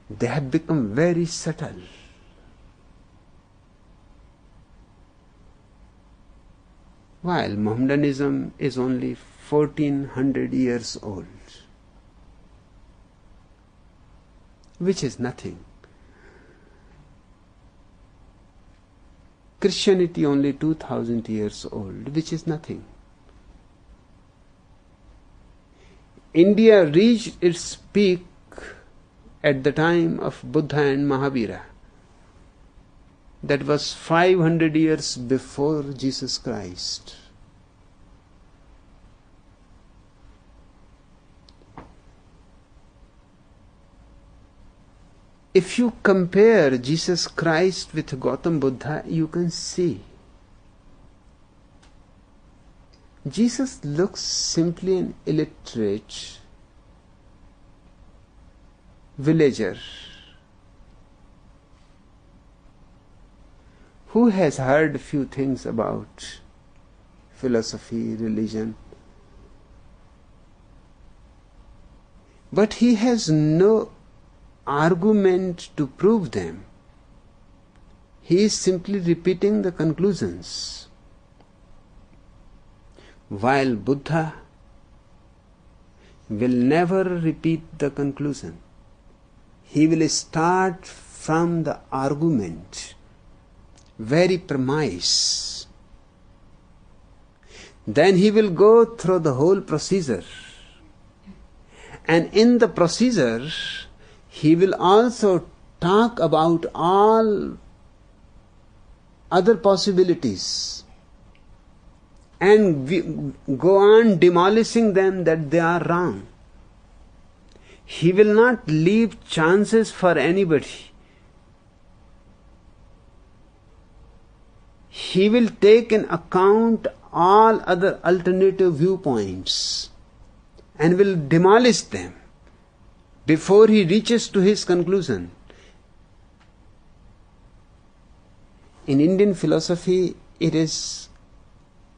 They have become very subtle. While Mohammedanism is only 1400 years old, which is nothing. Christianity only 2000 years old, which is nothing. India reached its peak at the time of Buddha and Mahavira. That was 500 years before Jesus Christ. If you compare Jesus Christ with Gautam Buddha, you can see Jesus looks simply an illiterate villager who has heard a few things about philosophy, religion, but he has no argument to prove them. He is simply repeating the conclusions. While Buddha will never repeat the conclusion. He will start from the argument, very premise. Then he will go through the whole procedure. And in the procedure, he will also talk about all other possibilities and go on demolishing them that they are wrong. He will not leave chances for anybody. He will take in account all other alternative viewpoints and will demolish them before he reaches to his conclusion. In Indian philosophy, it is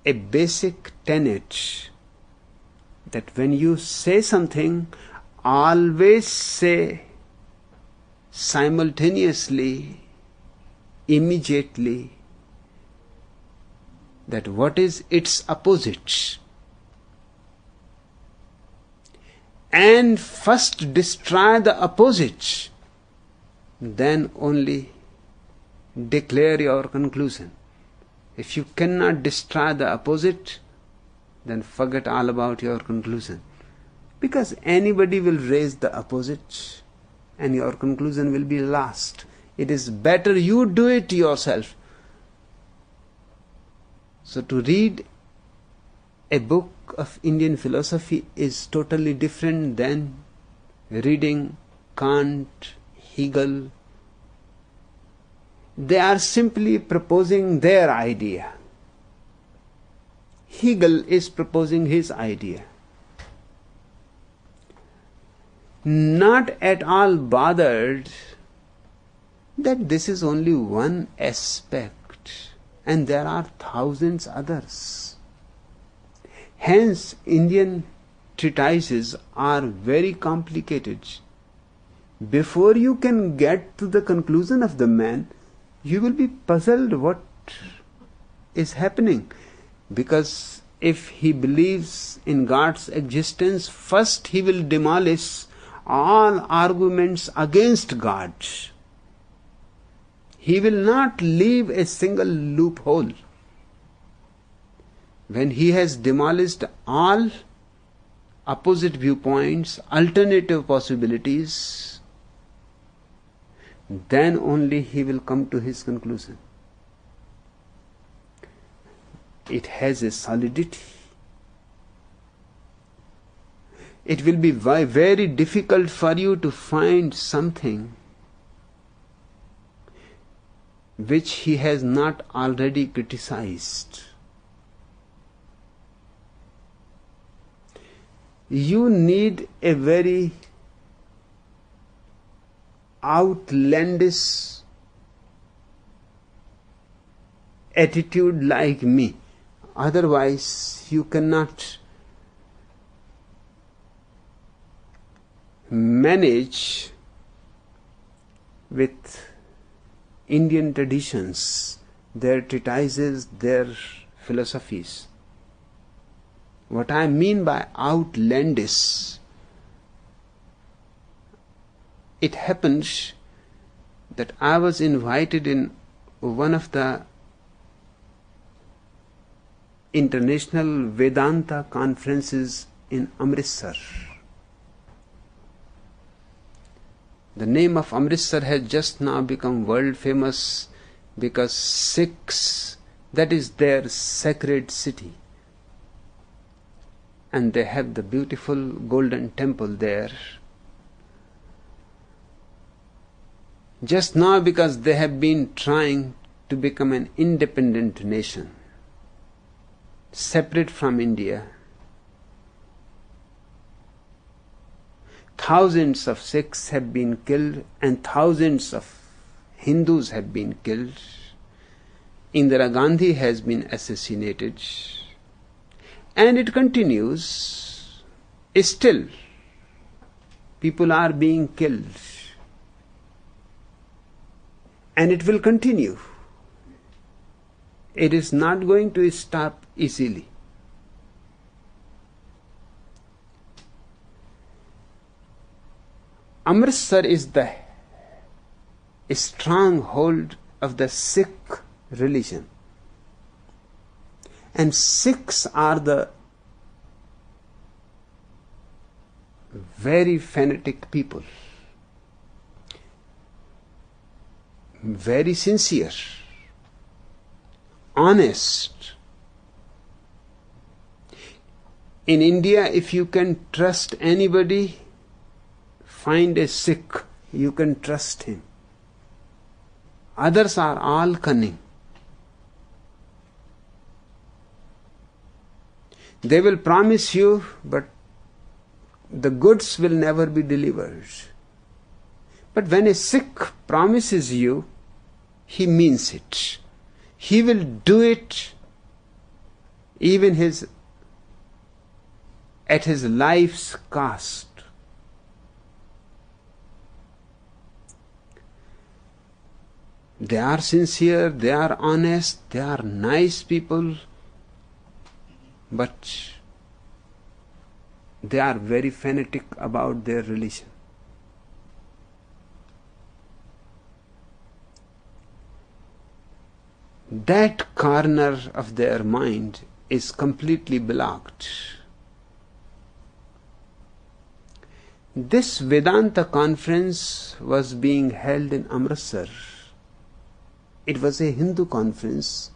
a basic tenet that when you say something, always say simultaneously, immediately, that what is its opposite. And first destroy the opposite, then only declare your conclusion. If you cannot destroy the opposite, then forget all about your conclusion. Because anybody will raise the opposite and your conclusion will be lost. It is better you do it yourself. So to read a book of Indian philosophy is totally different than reading Kant, Hegel. They are simply proposing their idea. Hegel is proposing his idea. Not at all bothered that this is only one aspect and there are thousands others. Hence, Indian treatises are very complicated. Before you can get to the conclusion of the man, you will be puzzled what is happening. Because if he believes in God's existence, first he will demolish all arguments against God. He will not leave a single loophole. When he has demolished all opposite viewpoints, alternative possibilities, then only he will come to his conclusion. It has a solidity. It will be very difficult for you to find something which he has not already criticized. You need a very outlandish attitude like me. Otherwise, you cannot manage with Indian traditions, their treatises, their philosophies. What I mean by outlandish, it happens that I was invited in one of the international Vedanta conferences in Amritsar. The name of Amritsar has just now become world famous because Sikhs, that is their sacred city. And they have the beautiful golden temple there. Just now because they have been trying to become an independent nation, separate from India. Thousands of Sikhs have been killed and thousands of Hindus have been killed. Indira Gandhi has been assassinated. And it continues. Still, people are being killed. And it will continue. It is not going to stop easily. Amritsar is the stronghold of the Sikh religion. And Sikhs are the very fanatic people, very sincere, honest. In India, if you can trust anybody, find a Sikh, you can trust him. Others are all cunning. They will promise you, but the goods will never be delivered. But when a Sikh promises you, he means it. He will do it even at his life's cost. They are sincere, they are honest, they are nice people, but they are very fanatic about their religion. That corner of their mind is completely blocked. This Vedanta conference was being held in Amritsar. It was a Hindu conference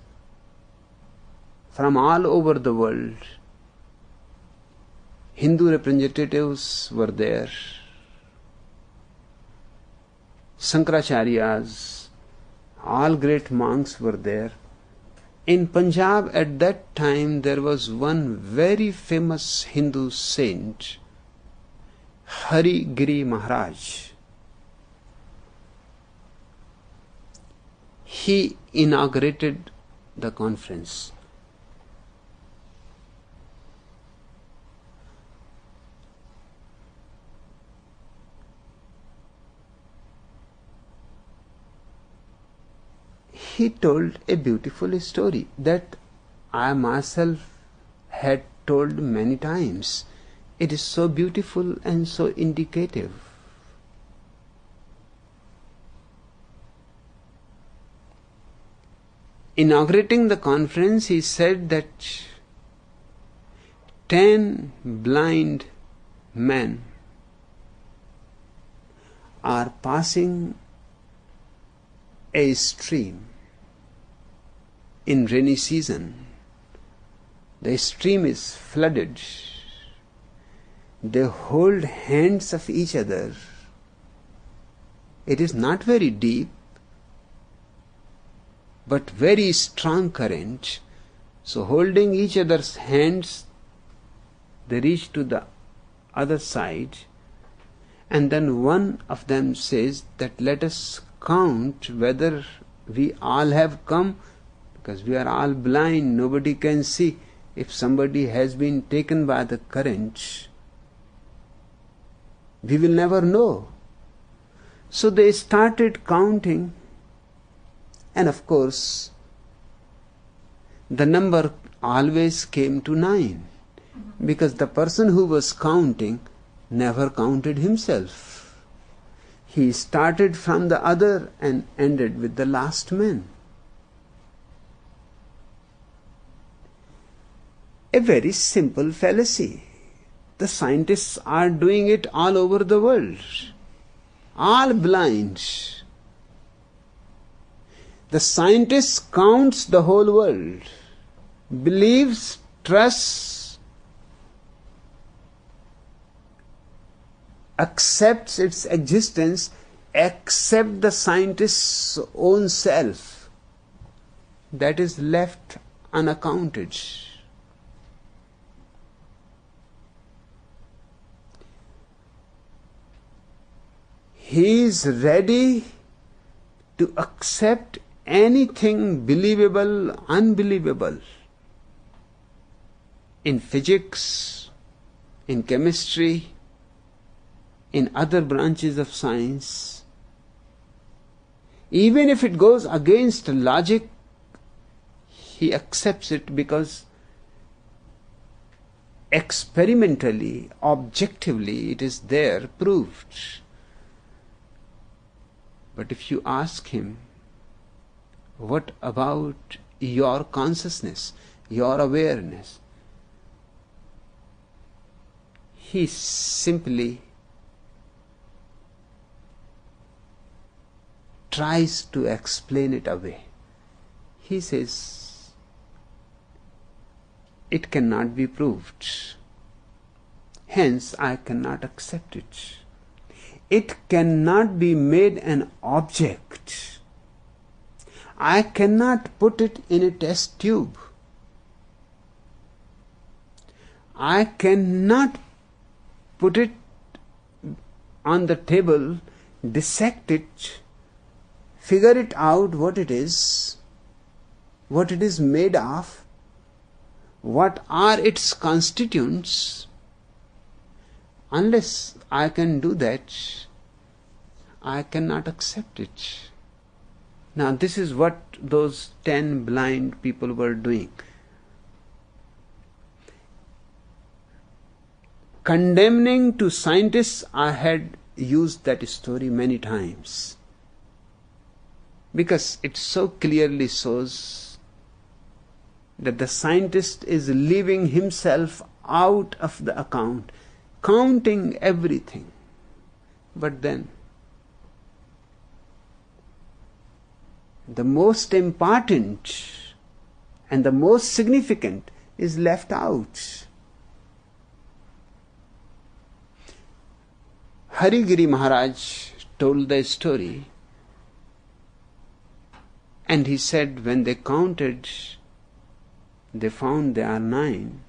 from all over the world. Hindu representatives were there. Shankaracharyas, all great monks were there. In Punjab at that time there was one very famous Hindu saint, Hari Giri Maharaj. He inaugurated the conference. He told a beautiful story that I myself had told many times. It is so beautiful and so indicative. Inaugurating the conference, he said that 10 blind men are passing a stream in rainy season. The stream is flooded. They hold hands of each other. It is not very deep, but very strong current. So holding each other's hands, they reach to the other side, And then one of them says that let us count whether we all have come, because we are all blind, nobody can see. If somebody has been taken by the current, we will never know. So they started counting, and of course, the number always came to 9, because the person who was counting never counted himself. He started from the other and ended with the last man. A very simple fallacy. The scientists are doing it all over the world. All blind. The scientist counts the whole world, believes, trusts, accepts its existence, except the scientist's own self. That is left unaccounted. He is ready to accept anything believable, unbelievable. In physics, in chemistry, in other branches of science. Even if it goes against logic, he accepts it because experimentally, objectively, it is there, proved. But if you ask him, what about your consciousness, your awareness? He simply tries to explain it away. He says, it cannot be proved. Hence, I cannot accept it. It cannot be made an object. I cannot put it in a test tube. I cannot put it on the table, dissect it, figure it out what it is made of, what are its constituents. Unless I can do that, I cannot accept it. Now this is what those 10 blind people were doing. Condemning to scientists, I had used that story many times, because it so clearly shows that the scientist is leaving himself out of the account, counting everything. But then, the most important and the most significant is left out. Harigiri Maharaj told the story, and he said when they counted, they found there are 9.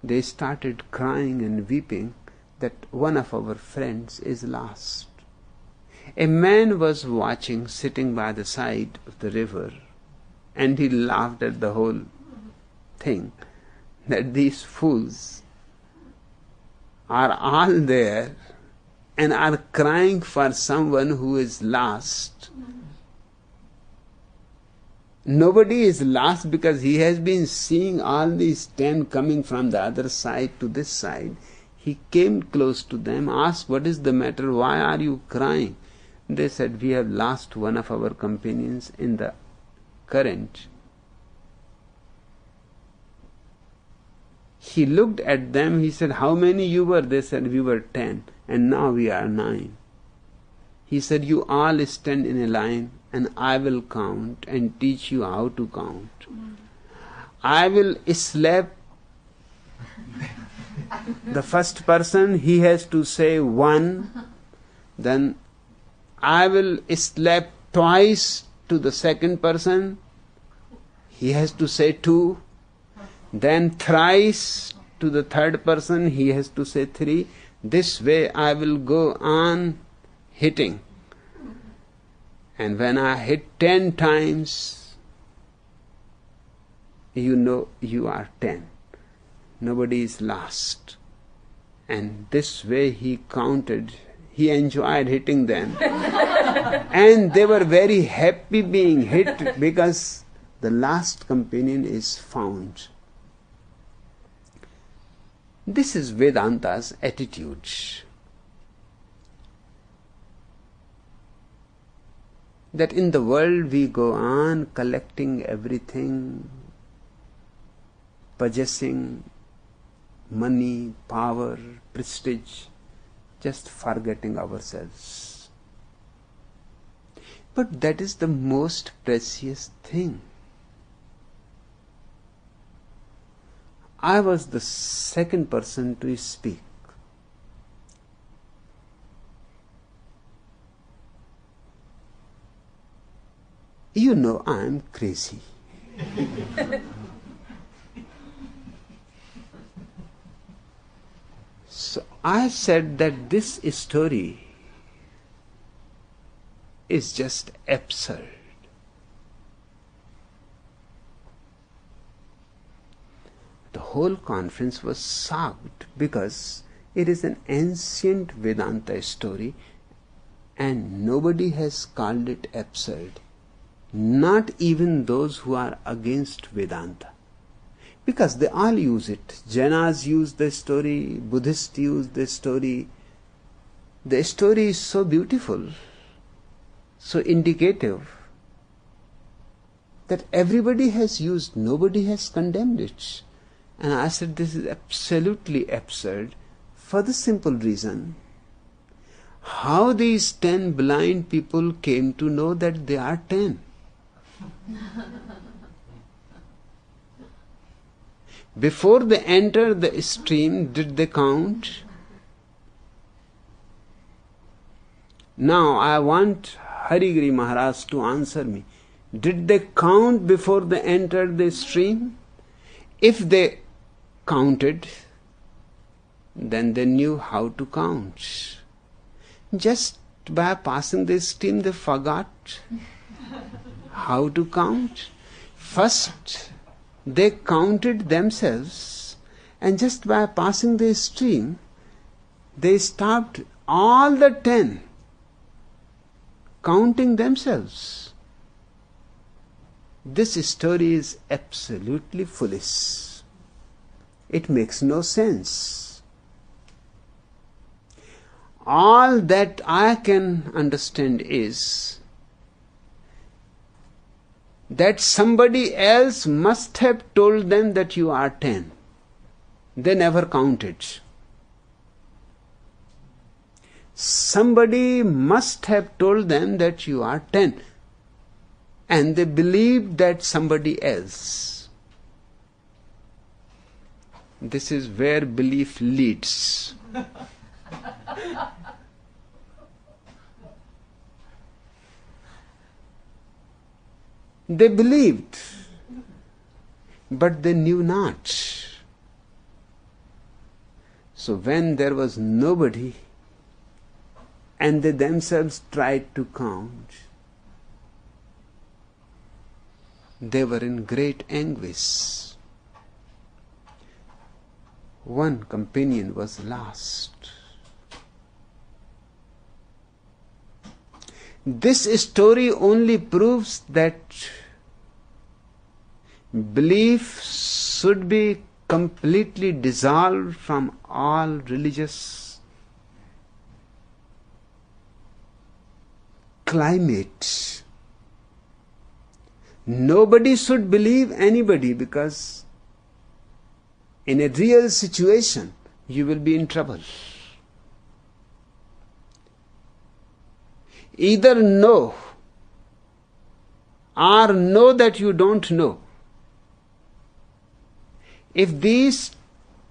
They started crying and weeping that one of our friends is lost. A man was watching, sitting by the side of the river, and he laughed at the whole thing, that these fools are all there and are crying for someone who is lost. Nobody is lost because he has been seeing all these 10 coming from the other side to this side. He came close to them, asked, what is the matter? Why are you crying? They said, we have lost one of our companions in the current. He looked at them, he said, how many you were? They said, we were 10, and now we are 9. He said, you all stand in a line, and I will count and teach you how to count. I will slap the first person, he has to say 1. Then I will slap twice to the second person, he has to say 2. Then thrice to the third person, he has to say 3. This way I will go on hitting. And when I hit 10 times, you know you are 10. Nobody is lost. And this way he counted. He enjoyed hitting them. And they were very happy being hit because the last companion is found. This is Vedanta's attitude. That in the world we go on collecting everything, possessing money, power, prestige, just forgetting ourselves. But that is the most precious thing. I was the second person to speak. You know I am crazy. So I said that this story is just absurd. The whole conference was shocked because it is an ancient Vedanta story and nobody has called it absurd. Not even those who are against Vedanta. Because they all use it. Jainas use the story, Buddhists use the story. The story is so beautiful, so indicative, that everybody has used, nobody has condemned it. And I said this is absolutely absurd for the simple reason how these 10 blind people came to know that they are 10. Before they entered the stream, did they count? Now I want Harigiri Maharaj to answer me. Did they count before they entered the stream? If they counted, then they knew how to count. Just by passing the stream, they forgot how to count. First, they counted themselves, and just by passing the stream, they stopped all the 10 counting themselves. This story is absolutely foolish. It makes no sense. All that I can understand is that somebody else must have told them that you are 10. They never counted. Somebody must have told them that you are 10. And they believed that somebody else. This is where belief leads. They believed, but they knew not. So when there was nobody, and they themselves tried to count, they were in great anguish. One companion was lost. This story only proves that belief should be completely dissolved from all religious climate. Nobody should believe anybody, because in a real situation you will be in trouble. Either know or know that you don't know. If these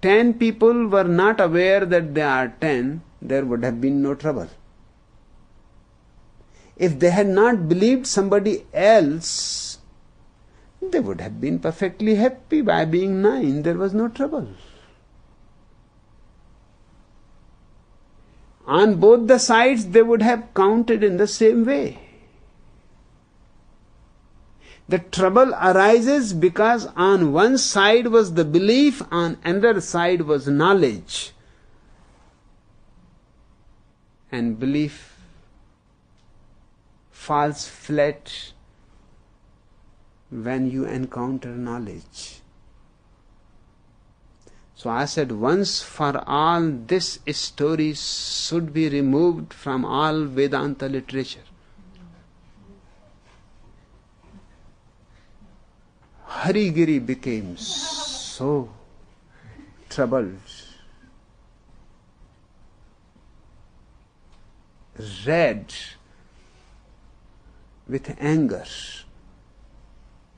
10 people were not aware that they are 10, there would have been no trouble. If they had not believed somebody else, they would have been perfectly happy by being 9. There was no trouble. On both the sides, they would have counted in the same way. The trouble arises because on one side was the belief, on another side was knowledge. And belief falls flat when you encounter knowledge. So I said, once for all, this story should be removed from all Vedanta literature. Harigiri became so troubled, red with anger.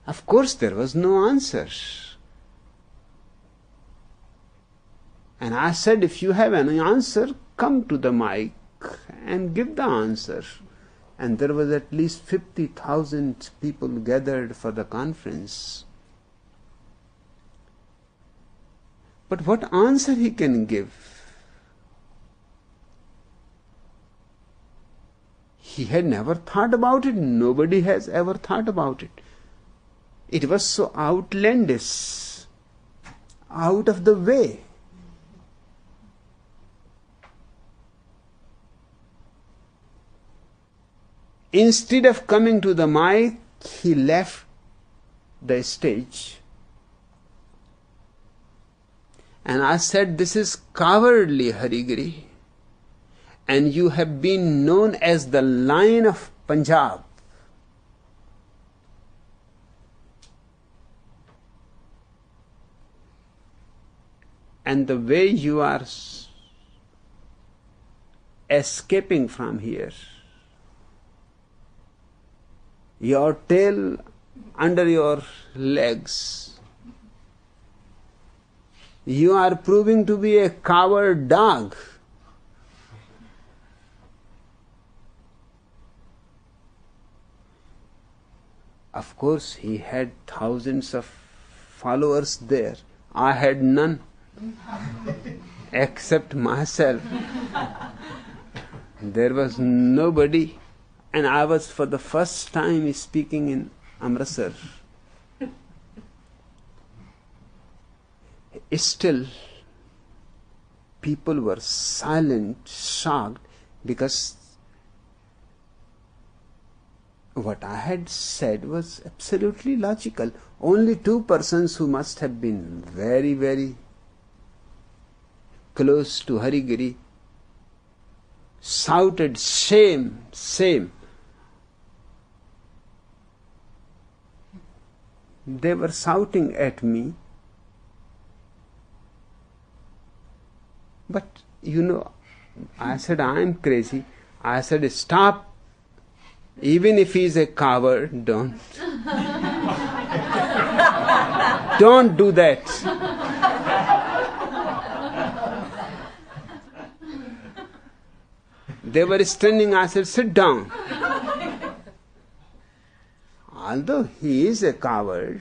Of course, there was no answer. And I said, if you have any answer, come to the mic and give the answer. And there was at least 50,000 people gathered for the conference. But what answer he can give? He had never thought about it. Nobody has ever thought about it. It was so outlandish, out of the way. Instead of coming to the mic, he left the stage. And I said, this is cowardly, Harigiri. And you have been known as the Lion of Punjab. And the way you are escaping from here, your tail under your legs, you are proving to be a coward dog. Of course, he had thousands of followers there. I had none, except myself. There was nobody. And I was for the first time speaking in Amritsar. Still, people were silent, shocked, because what I had said was absolutely logical. Only two persons who must have been very, very close to Harigiri shouted, "Shame, shame." They were shouting at me. But, I said, I am crazy. I said, stop. Even if he is a coward, don't. Don't do that. They were standing. I said, sit down. Although he is a coward,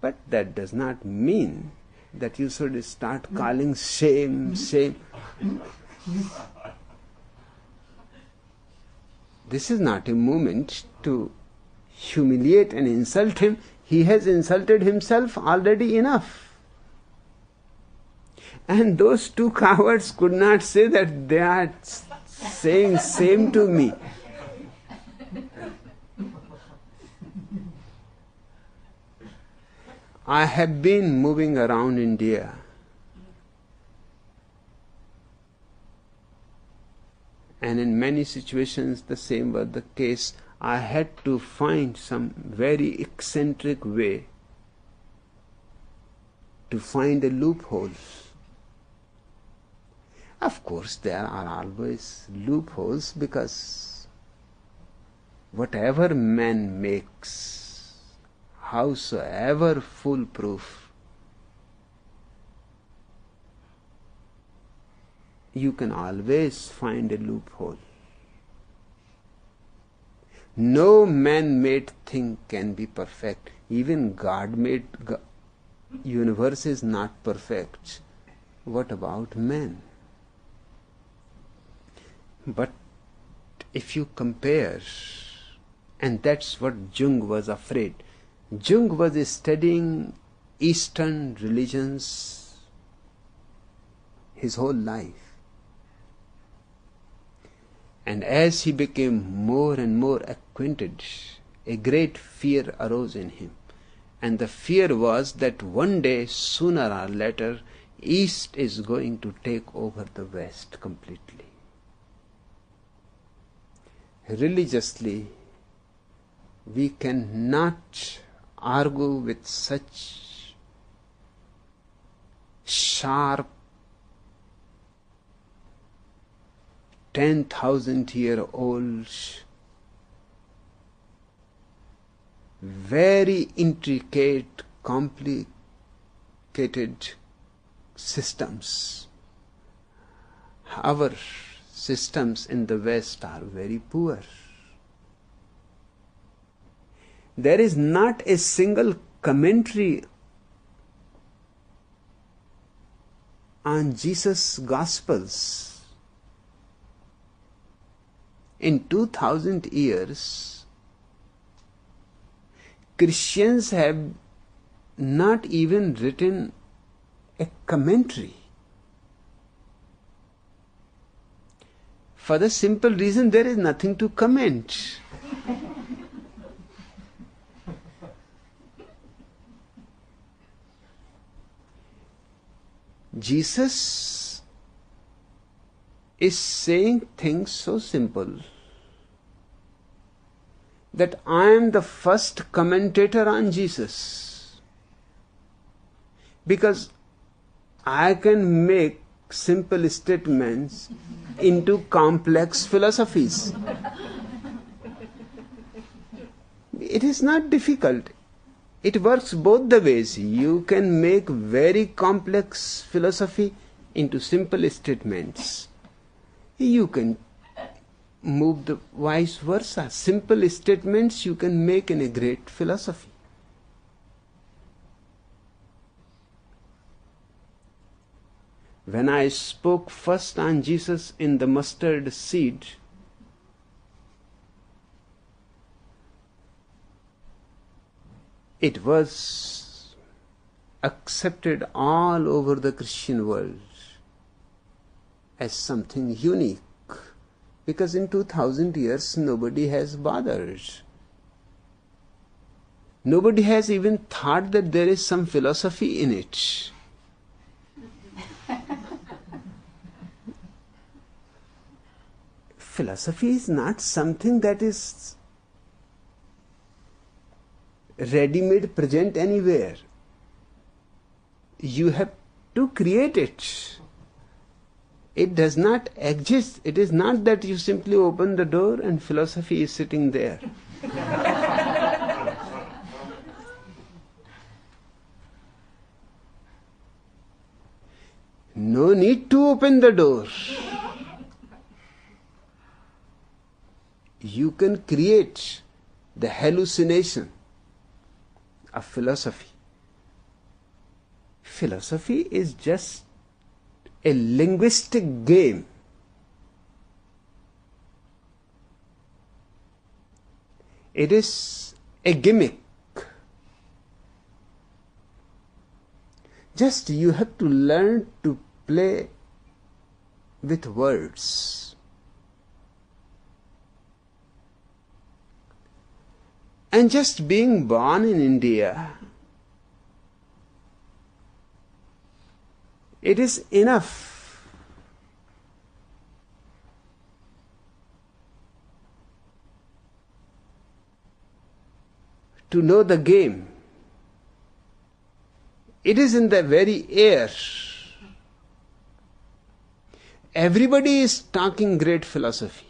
but that does not mean that you should start calling shame, shame. This is not a moment to humiliate and insult him. He has insulted himself already enough. And those two cowards could not say that they are saying shame to me. I have been moving around India. And in many situations the same was the case. I had to find some very eccentric way to find a loophole. Of course, there are always loopholes, because whatever man makes, howsoever foolproof, you can always find a loophole. No man-made thing can be perfect. Even God-made universe is not perfect. What about man? But if you compare, and that's what Jung was afraid. Jung was studying Eastern religions his whole life. And as he became more and more acquainted, a great fear arose in him. And the fear was that one day, sooner or later, East is going to take over the West completely. Religiously, we cannot argue with such sharp 10,000-year-old, very intricate, complicated systems. Our systems in the West are very poor. There is not a single commentary on Jesus' Gospels. In 2000 years, Christians have not even written a commentary. For the simple reason there is nothing to comment. Jesus is saying things so simple that I am the first commentator on Jesus, because I can make simple statements into complex philosophies. It is not difficult. It works both the ways. You can make very complex philosophy into simple statements. You can move the vice versa. Simple statements you can make in a great philosophy. When I spoke first on Jesus in the mustard seed, it was accepted all over the Christian world as something unique, because in 2000 years nobody has bothered. Nobody has even thought that there is some philosophy in it. Philosophy is not something that is ready-made present anywhere. You have to create it. It does not exist. It is not that you simply open the door and philosophy is sitting there. No need to open the door. You can create the hallucination of philosophy. Philosophy is just a linguistic game. It is a gimmick. Just you have to learn to play with words. And just being born in India, it is enough. To know the game. It is in the very air. Everybody is talking great philosophy.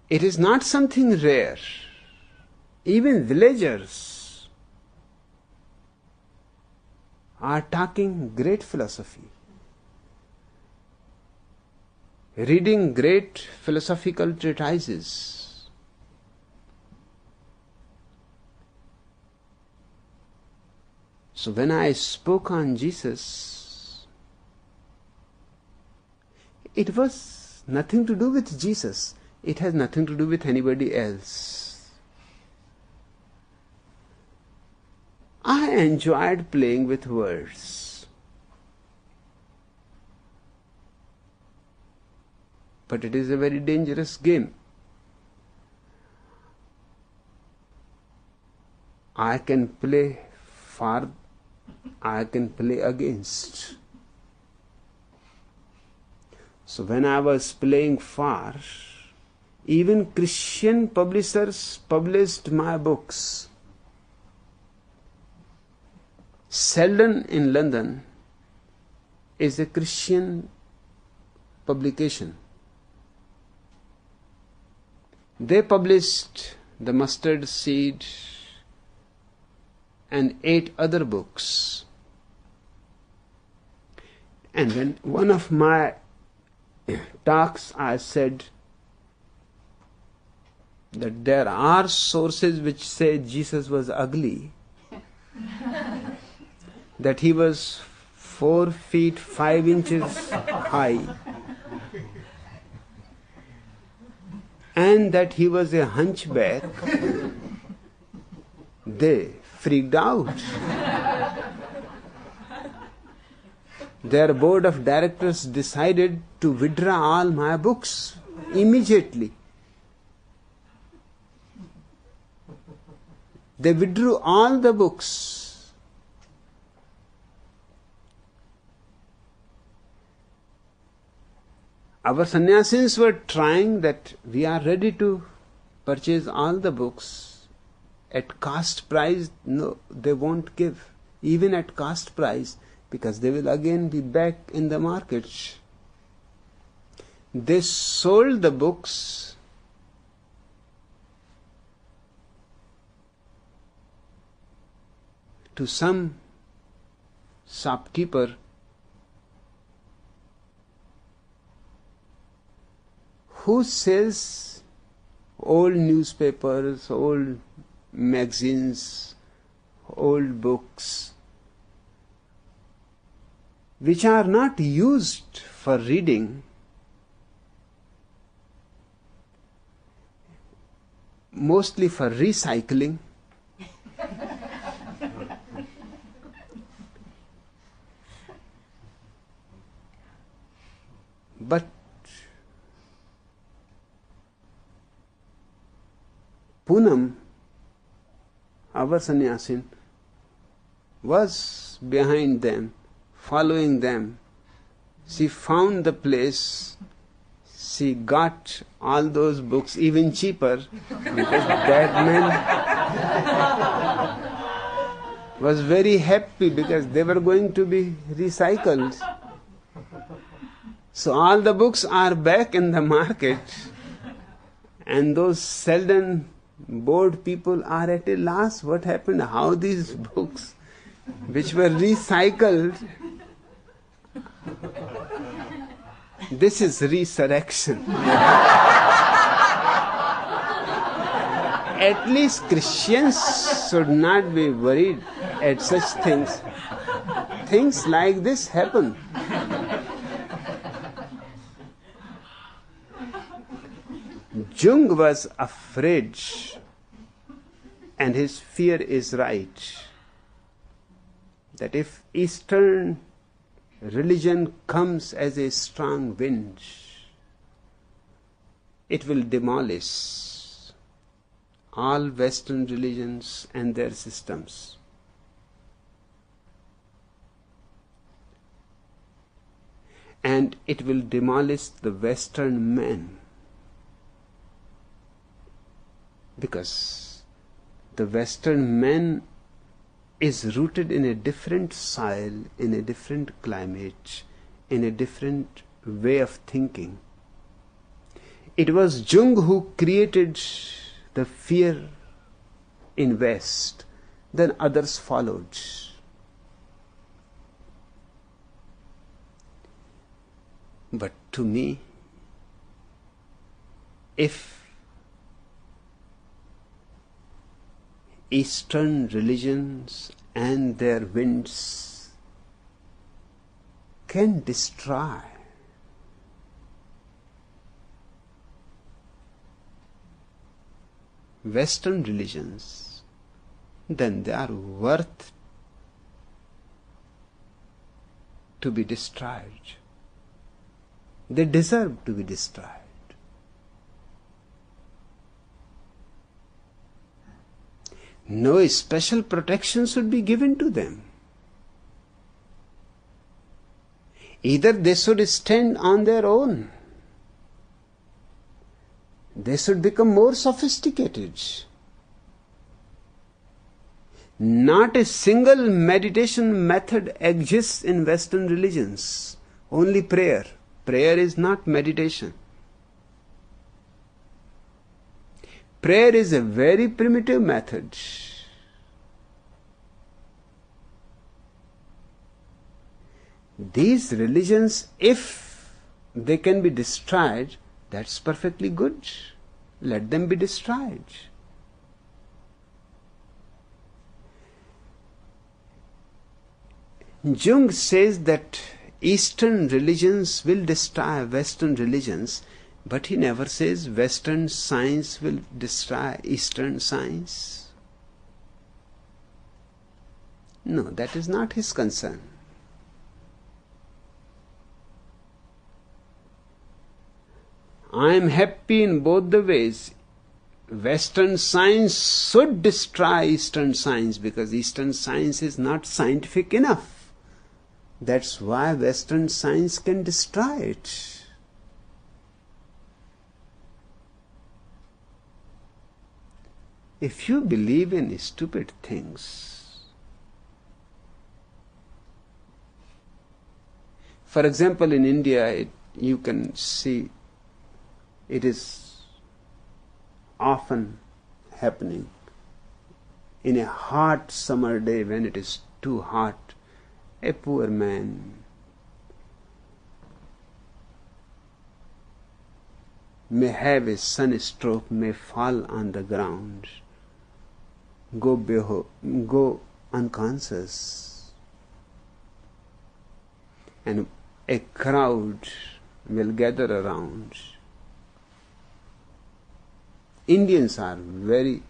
It is not something rare. Even villagers are talking great philosophy, reading great philosophical treatises. So when I spoke on Jesus, it was nothing to do with Jesus. It has nothing to do with anybody else. I enjoyed playing with words. But it is a very dangerous game. I can play for, I can play against. So when I was playing for, even Christian publishers published my books. Selden in London is a Christian publication. They published The Mustard Seed and 8 other books. And when one of my talks I said that there are sources which say Jesus was ugly, that he was 4 feet 5 inches high, and that he was a hunchback, they freaked out. Their board of directors decided to withdraw all my books immediately. They withdrew all the books. Our sannyasins were trying that we are ready to purchase all the books at cost price. No, they won't give, even at cost price, because they will again be back in the market. They sold the books to some shopkeeper who sells old newspapers, old magazines, old books, which are not used for reading, mostly for recycling. But Poonam, our sannyasin, was behind them, following them. She found the place. She got all those books even cheaper, because that man was very happy because they were going to be recycled. So all the books are back in the market, and those Selden board people are at a loss. What happened? How these books, which were recycled, this is resurrection. At least Christians should not be worried at such things. Things like this happen. Jung was afraid, and his fear is right, that if Eastern religion comes as a strong wind, it will demolish all Western religions and their systems. And it will demolish the Western man, because the Western man is rooted in a different soil, in a different climate, in a different way of thinking. It was Jung who created the fear in West, then others followed. But to me, if Eastern religions and their winds can destroy Western religions, then they are worth to be destroyed. They deserve to be destroyed. No special protection should be given to them. Either they should stand on their own, they should become more sophisticated. Not a single meditation method exists in Western religions, only prayer. Prayer is not meditation. Prayer is a very primitive method. These religions, if they can be destroyed, that's perfectly good. Let them be destroyed. Jung says that Eastern religions will destroy Western religions, but he never says Western science will destroy Eastern science. No, that is not his concern. I am happy in both the ways. Western science should destroy Eastern science because Eastern science is not scientific enough. That's why Western science can destroy it. If you believe in stupid things, for example, in India, you can see it is often happening in a hot summer day when it is too hot. A poor man may have a sunstroke, may fall on the ground, go unconscious, and a crowd will gather around. Indians are very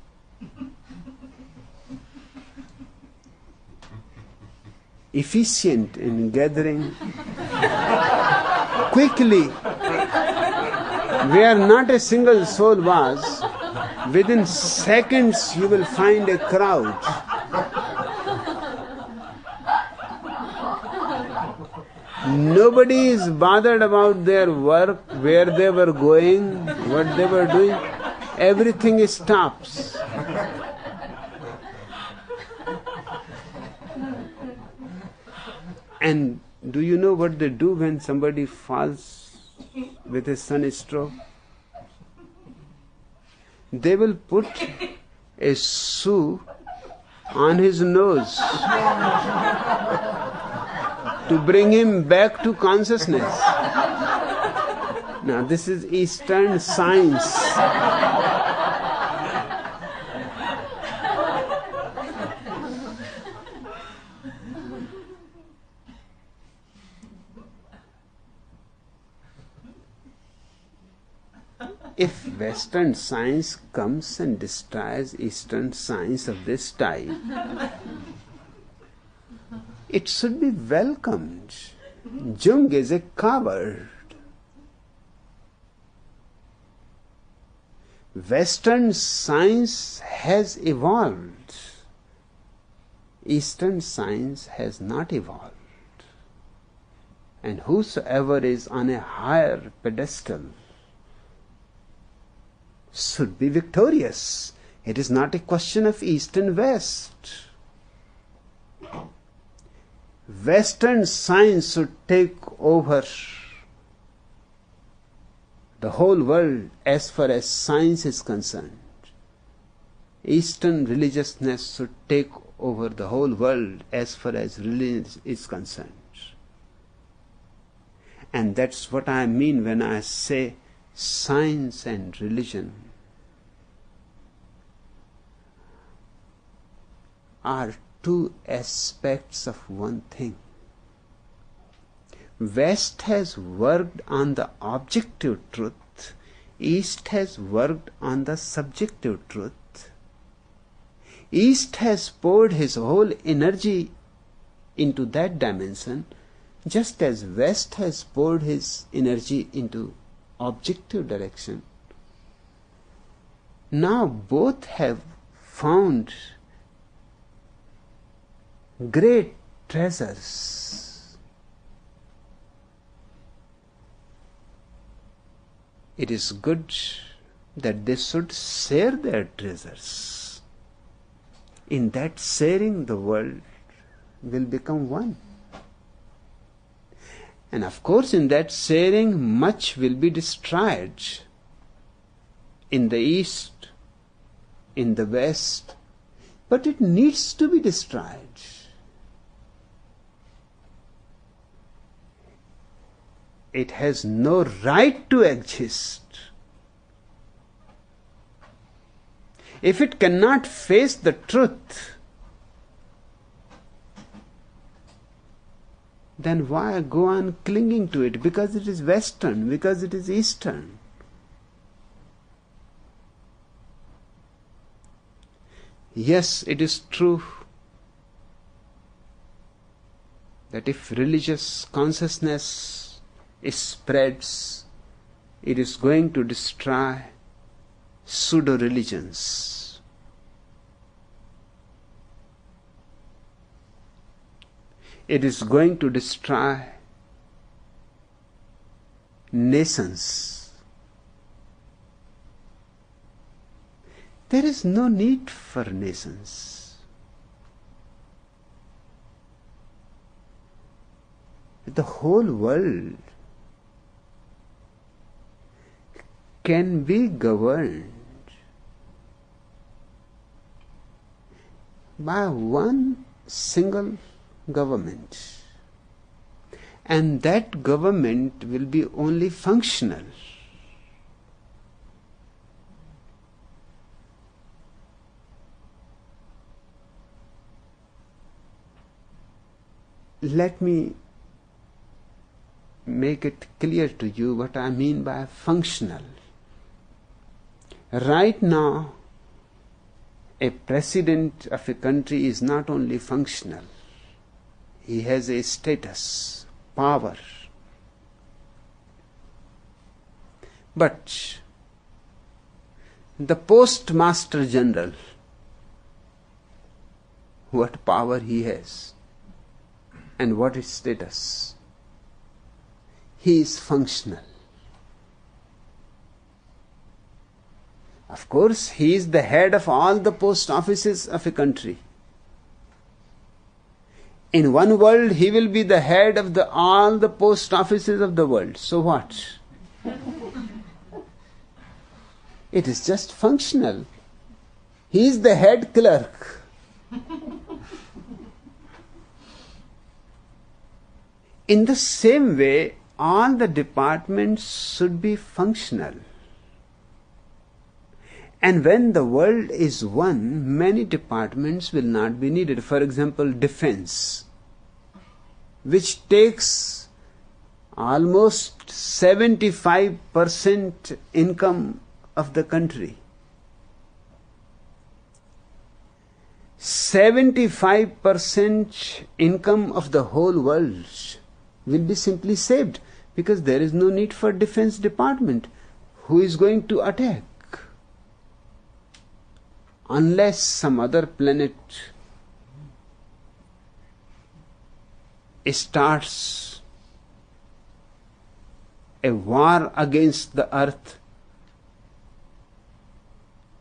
efficient in gathering quickly. Where not a single soul was, within seconds you will find a crowd. Nobody is bothered about their work, where they were going, what they were doing. Everything stops. And do you know what they do when somebody falls with a sunstroke? They will put a shoe on his nose to bring him back to consciousness. Now, this is Eastern science. If Western science comes and destroys Eastern science of this type, it should be welcomed. Jung is a coward. Western science has evolved. Eastern science has not evolved. And whosoever is on a higher pedestal should be victorious. It is not a question of East and West. Western science should take over the whole world as far as science is concerned. Eastern religiousness should take over the whole world as far as religion is concerned. And that's what I mean when I say science and religion are two aspects of one thing. West has worked on the objective truth, East has worked on the subjective truth. East has poured his whole energy into that dimension, just as West has poured his energy into objective direction. Now both have found great treasures. It is good that they should share their treasures. In that sharing, the world will become one. And of course, in that sharing, much will be destroyed. In the East, in the West, but it needs to be destroyed. It has no right to exist. If it cannot face the truth, then why go on clinging to it? Because it is Western, because it is Eastern. Yes, it is true that if religious consciousness spreads, it is going to destroy pseudo-religions. It is going to destroy nations. There is no need for nations. The whole world can be governed by one single government, and that government will be only functional. Let me make it clear to you what I mean by functional. Right now, a president of a country is not only functional, he has a status, power. But the postmaster general, what power he has and what is status? He is functional. Of course, he is the head of all the post offices of a country. In one world, he will be the head of all the post offices of the world. So what? It is just functional. He is the head clerk. In the same way, all the departments should be functional. And when the world is one, many departments will not be needed. For example, defense, which takes almost 75% income of the country. 75% income of the whole world will be simply saved, because there is no need for defense department. Who is going to attack? Unless some other planet starts a war against the earth.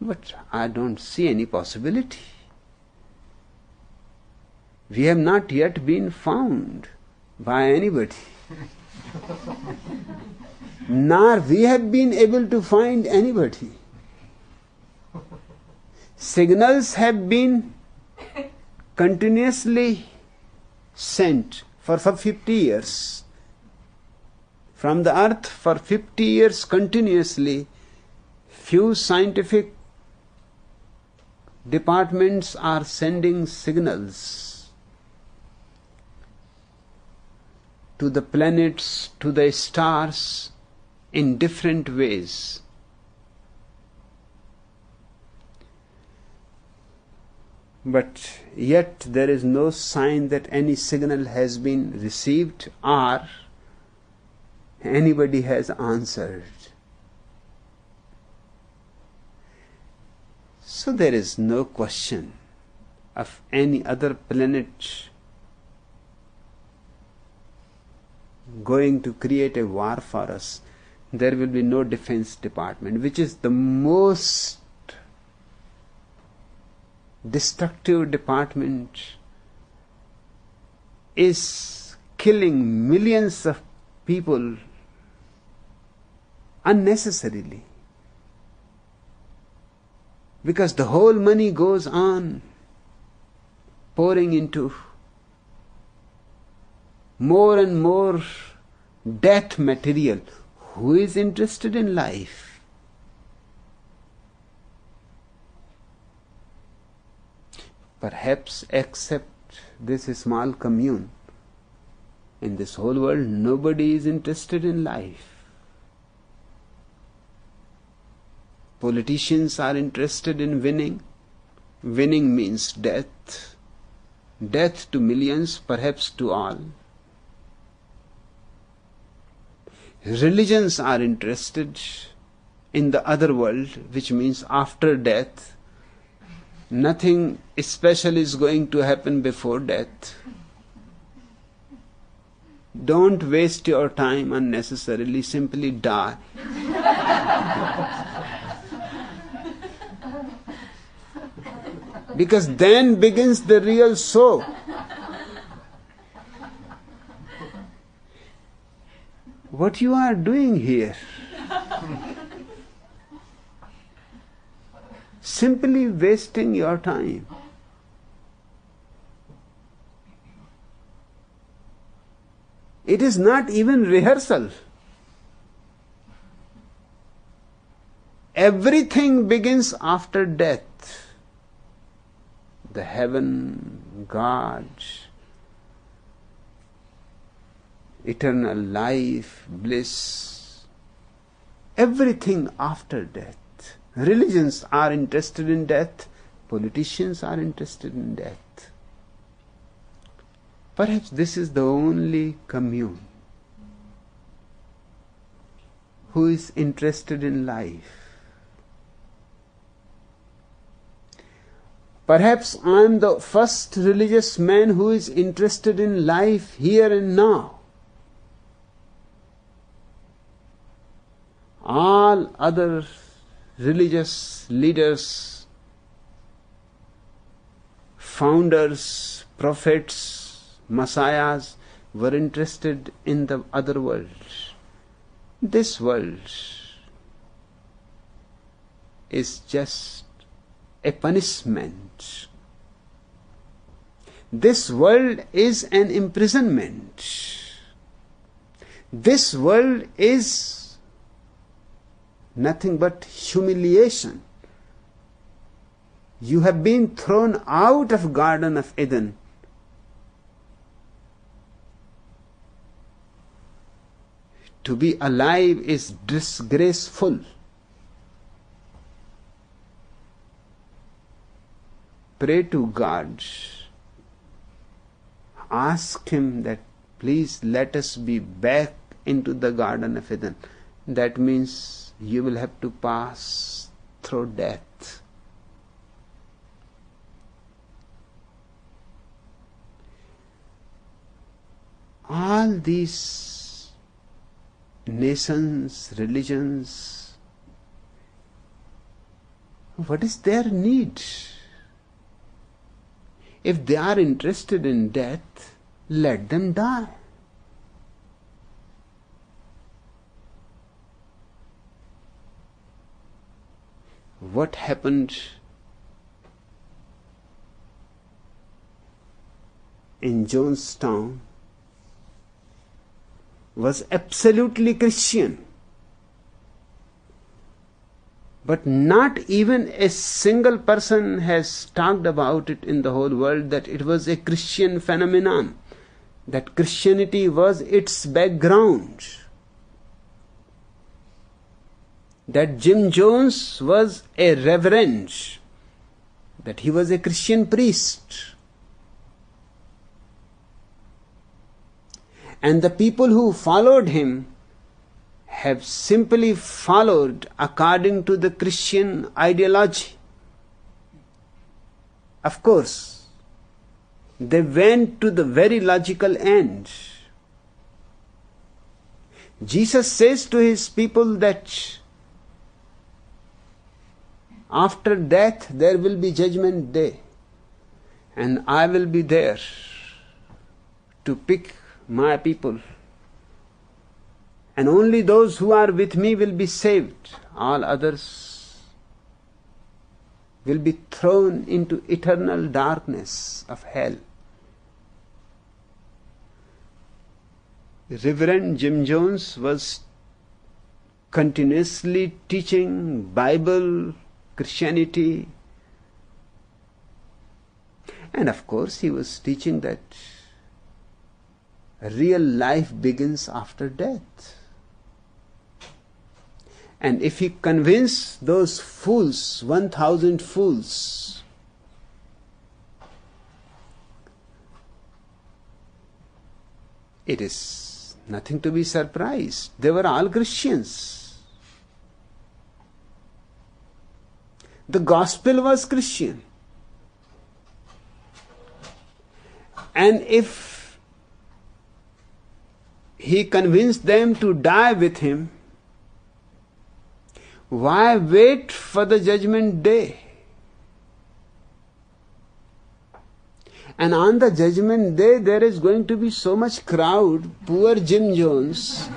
But I don't see any possibility. We have not yet been found by anybody. Nor we have been able to find anybody. Signals have been continuously sent for 50 years. From the earth for 50 years continuously, few scientific departments are sending signals to the planets, to the stars in different ways. But yet there is no sign that any signal has been received or anybody has answered. So there is no question of any other planet going to create a war for us. There will be no defense department, which is the most destructive department, is killing millions of people unnecessarily, because the whole money goes on pouring into more and more death material. Who is interested in life? Perhaps except this small commune, in this whole world nobody is interested in life. Politicians are interested in winning. Winning means death. Death to millions, perhaps to all. Religions are interested in the other world, which means after death. Nothing special is going to happen before death. Don't waste your time unnecessarily, simply die. Because then begins the real show. What you are doing here? Simply wasting your time. It is not even rehearsal. Everything begins after death. The heaven, God, eternal life, bliss, everything after death. Religions are interested in death. Politicians are interested in death. Perhaps this is the only commune who is interested in life. Perhaps I am the first religious man who is interested in life here and now. All other religious leaders, founders, prophets, messiahs were interested in the other world. This world is just a punishment. This world is an imprisonment. This world is nothing but humiliation. You have been thrown out of Garden of Eden. To be alive is disgraceful. Pray to God. Ask Him that please let us be back into the Garden of Eden. That means you will have to pass through death. All these nations, religions, what is their need? If they are interested in death, let them die. What happened in Jonestown was absolutely Christian. But not even a single person has talked about it in the whole world, that it was a Christian phenomenon, that Christianity was its background, that Jim Jones was a reverend, that he was a Christian priest. And the people who followed him have simply followed according to the Christian ideology. Of course, they went to the very logical end. Jesus says to his people that after death there will be judgment day, and I will be there to pick my people. And only those who are with me will be saved. All others will be thrown into eternal darkness of hell. Reverend Jim Jones was continuously teaching Bible, Christianity, and of course he was teaching that real life begins after death. And if he convinced those fools, 1,000 fools, it is nothing to be surprised. They were all Christians. The gospel was Christian. And if he convinced them to die with him, why wait for the judgment day? And on the judgment day there is going to be so much crowd. Poor Jim Jones,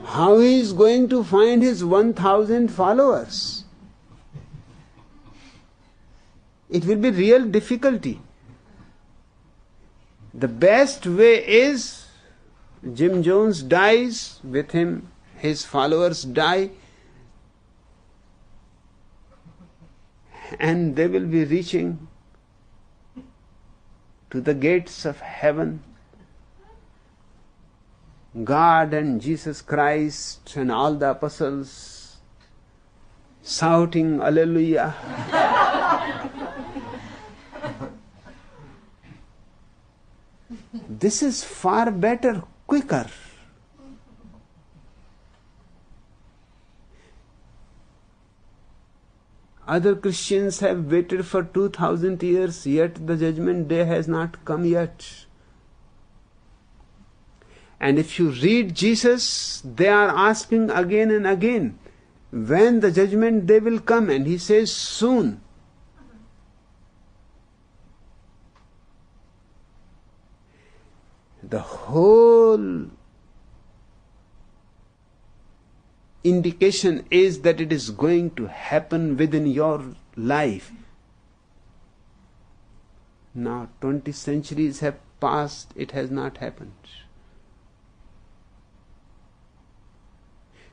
how he is going to find his 1,000 followers? It will be real difficulty. The best way is Jim Jones dies, with him his followers die, and they will be reaching to the gates of heaven. God and Jesus Christ and all the apostles shouting Hallelujah. This is far better, quicker. Other Christians have waited for 2,000 years, yet the judgment day has not come yet. And if you read Jesus, they are asking again and again, when the judgment day will come, and he says soon. The whole indication is that it is going to happen within your life. Now 20 centuries have passed, it has not happened.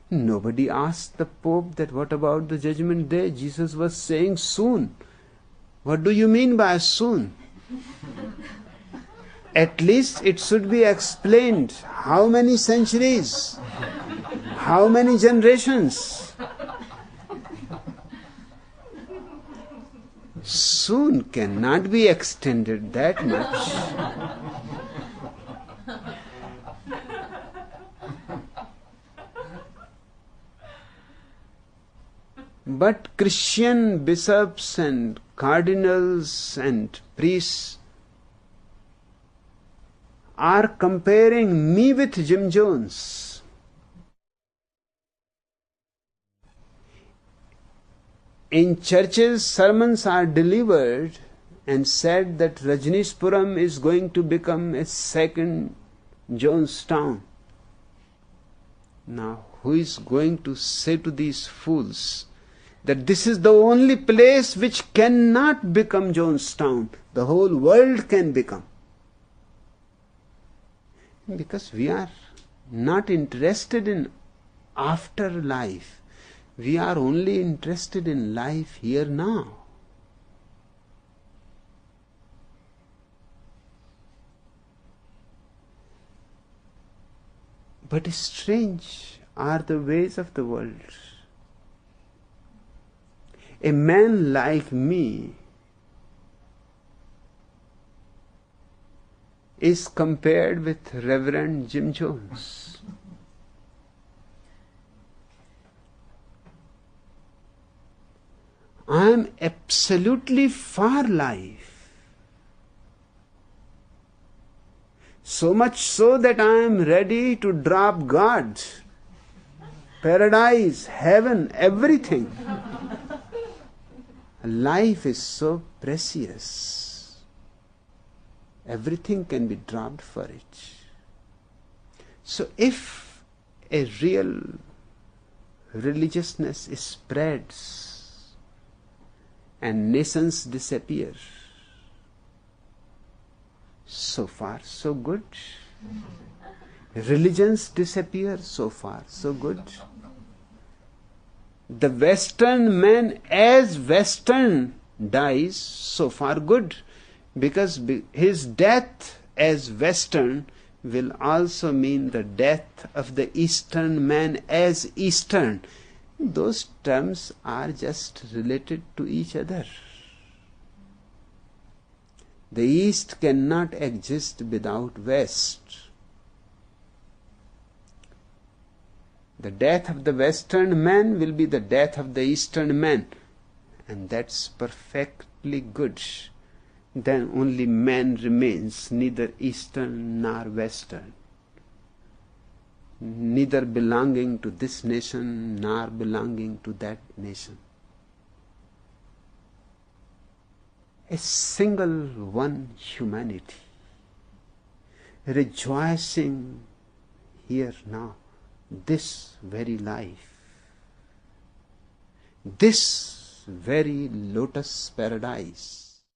Nobody asked the Pope that what about the judgment day? Jesus was saying soon. What do you mean by soon? At least it should be explained. How many centuries? How many generations? Soon cannot be extended that much. But Christian bishops and cardinals and priests are comparing me with Jim Jones. In churches, sermons are delivered and said that Rajneeshpuram is going to become a second Jonestown. Now, who is going to say to these fools that this is the only place which cannot become Jonestown? The whole world can become. Because we are not interested in afterlife. We are only interested in life here now. But strange are the ways of the world. A man like me is compared with Reverend Jim Jones. I am absolutely for life. So much so that I am ready to drop God, paradise, heaven, everything. Life is so precious. Everything can be dropped for it. So if a real religiousness spreads and nations disappear, so far so good. Religions disappear, so far so good. The Western man as Western dies, so far good, because his death as Western will also mean the death of the Eastern man as Eastern. Those terms are just related to each other. The East cannot exist without West. The death of the Western man will be the death of the Eastern man. And that's perfectly good. Then only man remains, neither Eastern nor Western. Neither belonging to this nation nor belonging to that nation. A single one humanity, rejoicing here now, this very life, this very lotus paradise.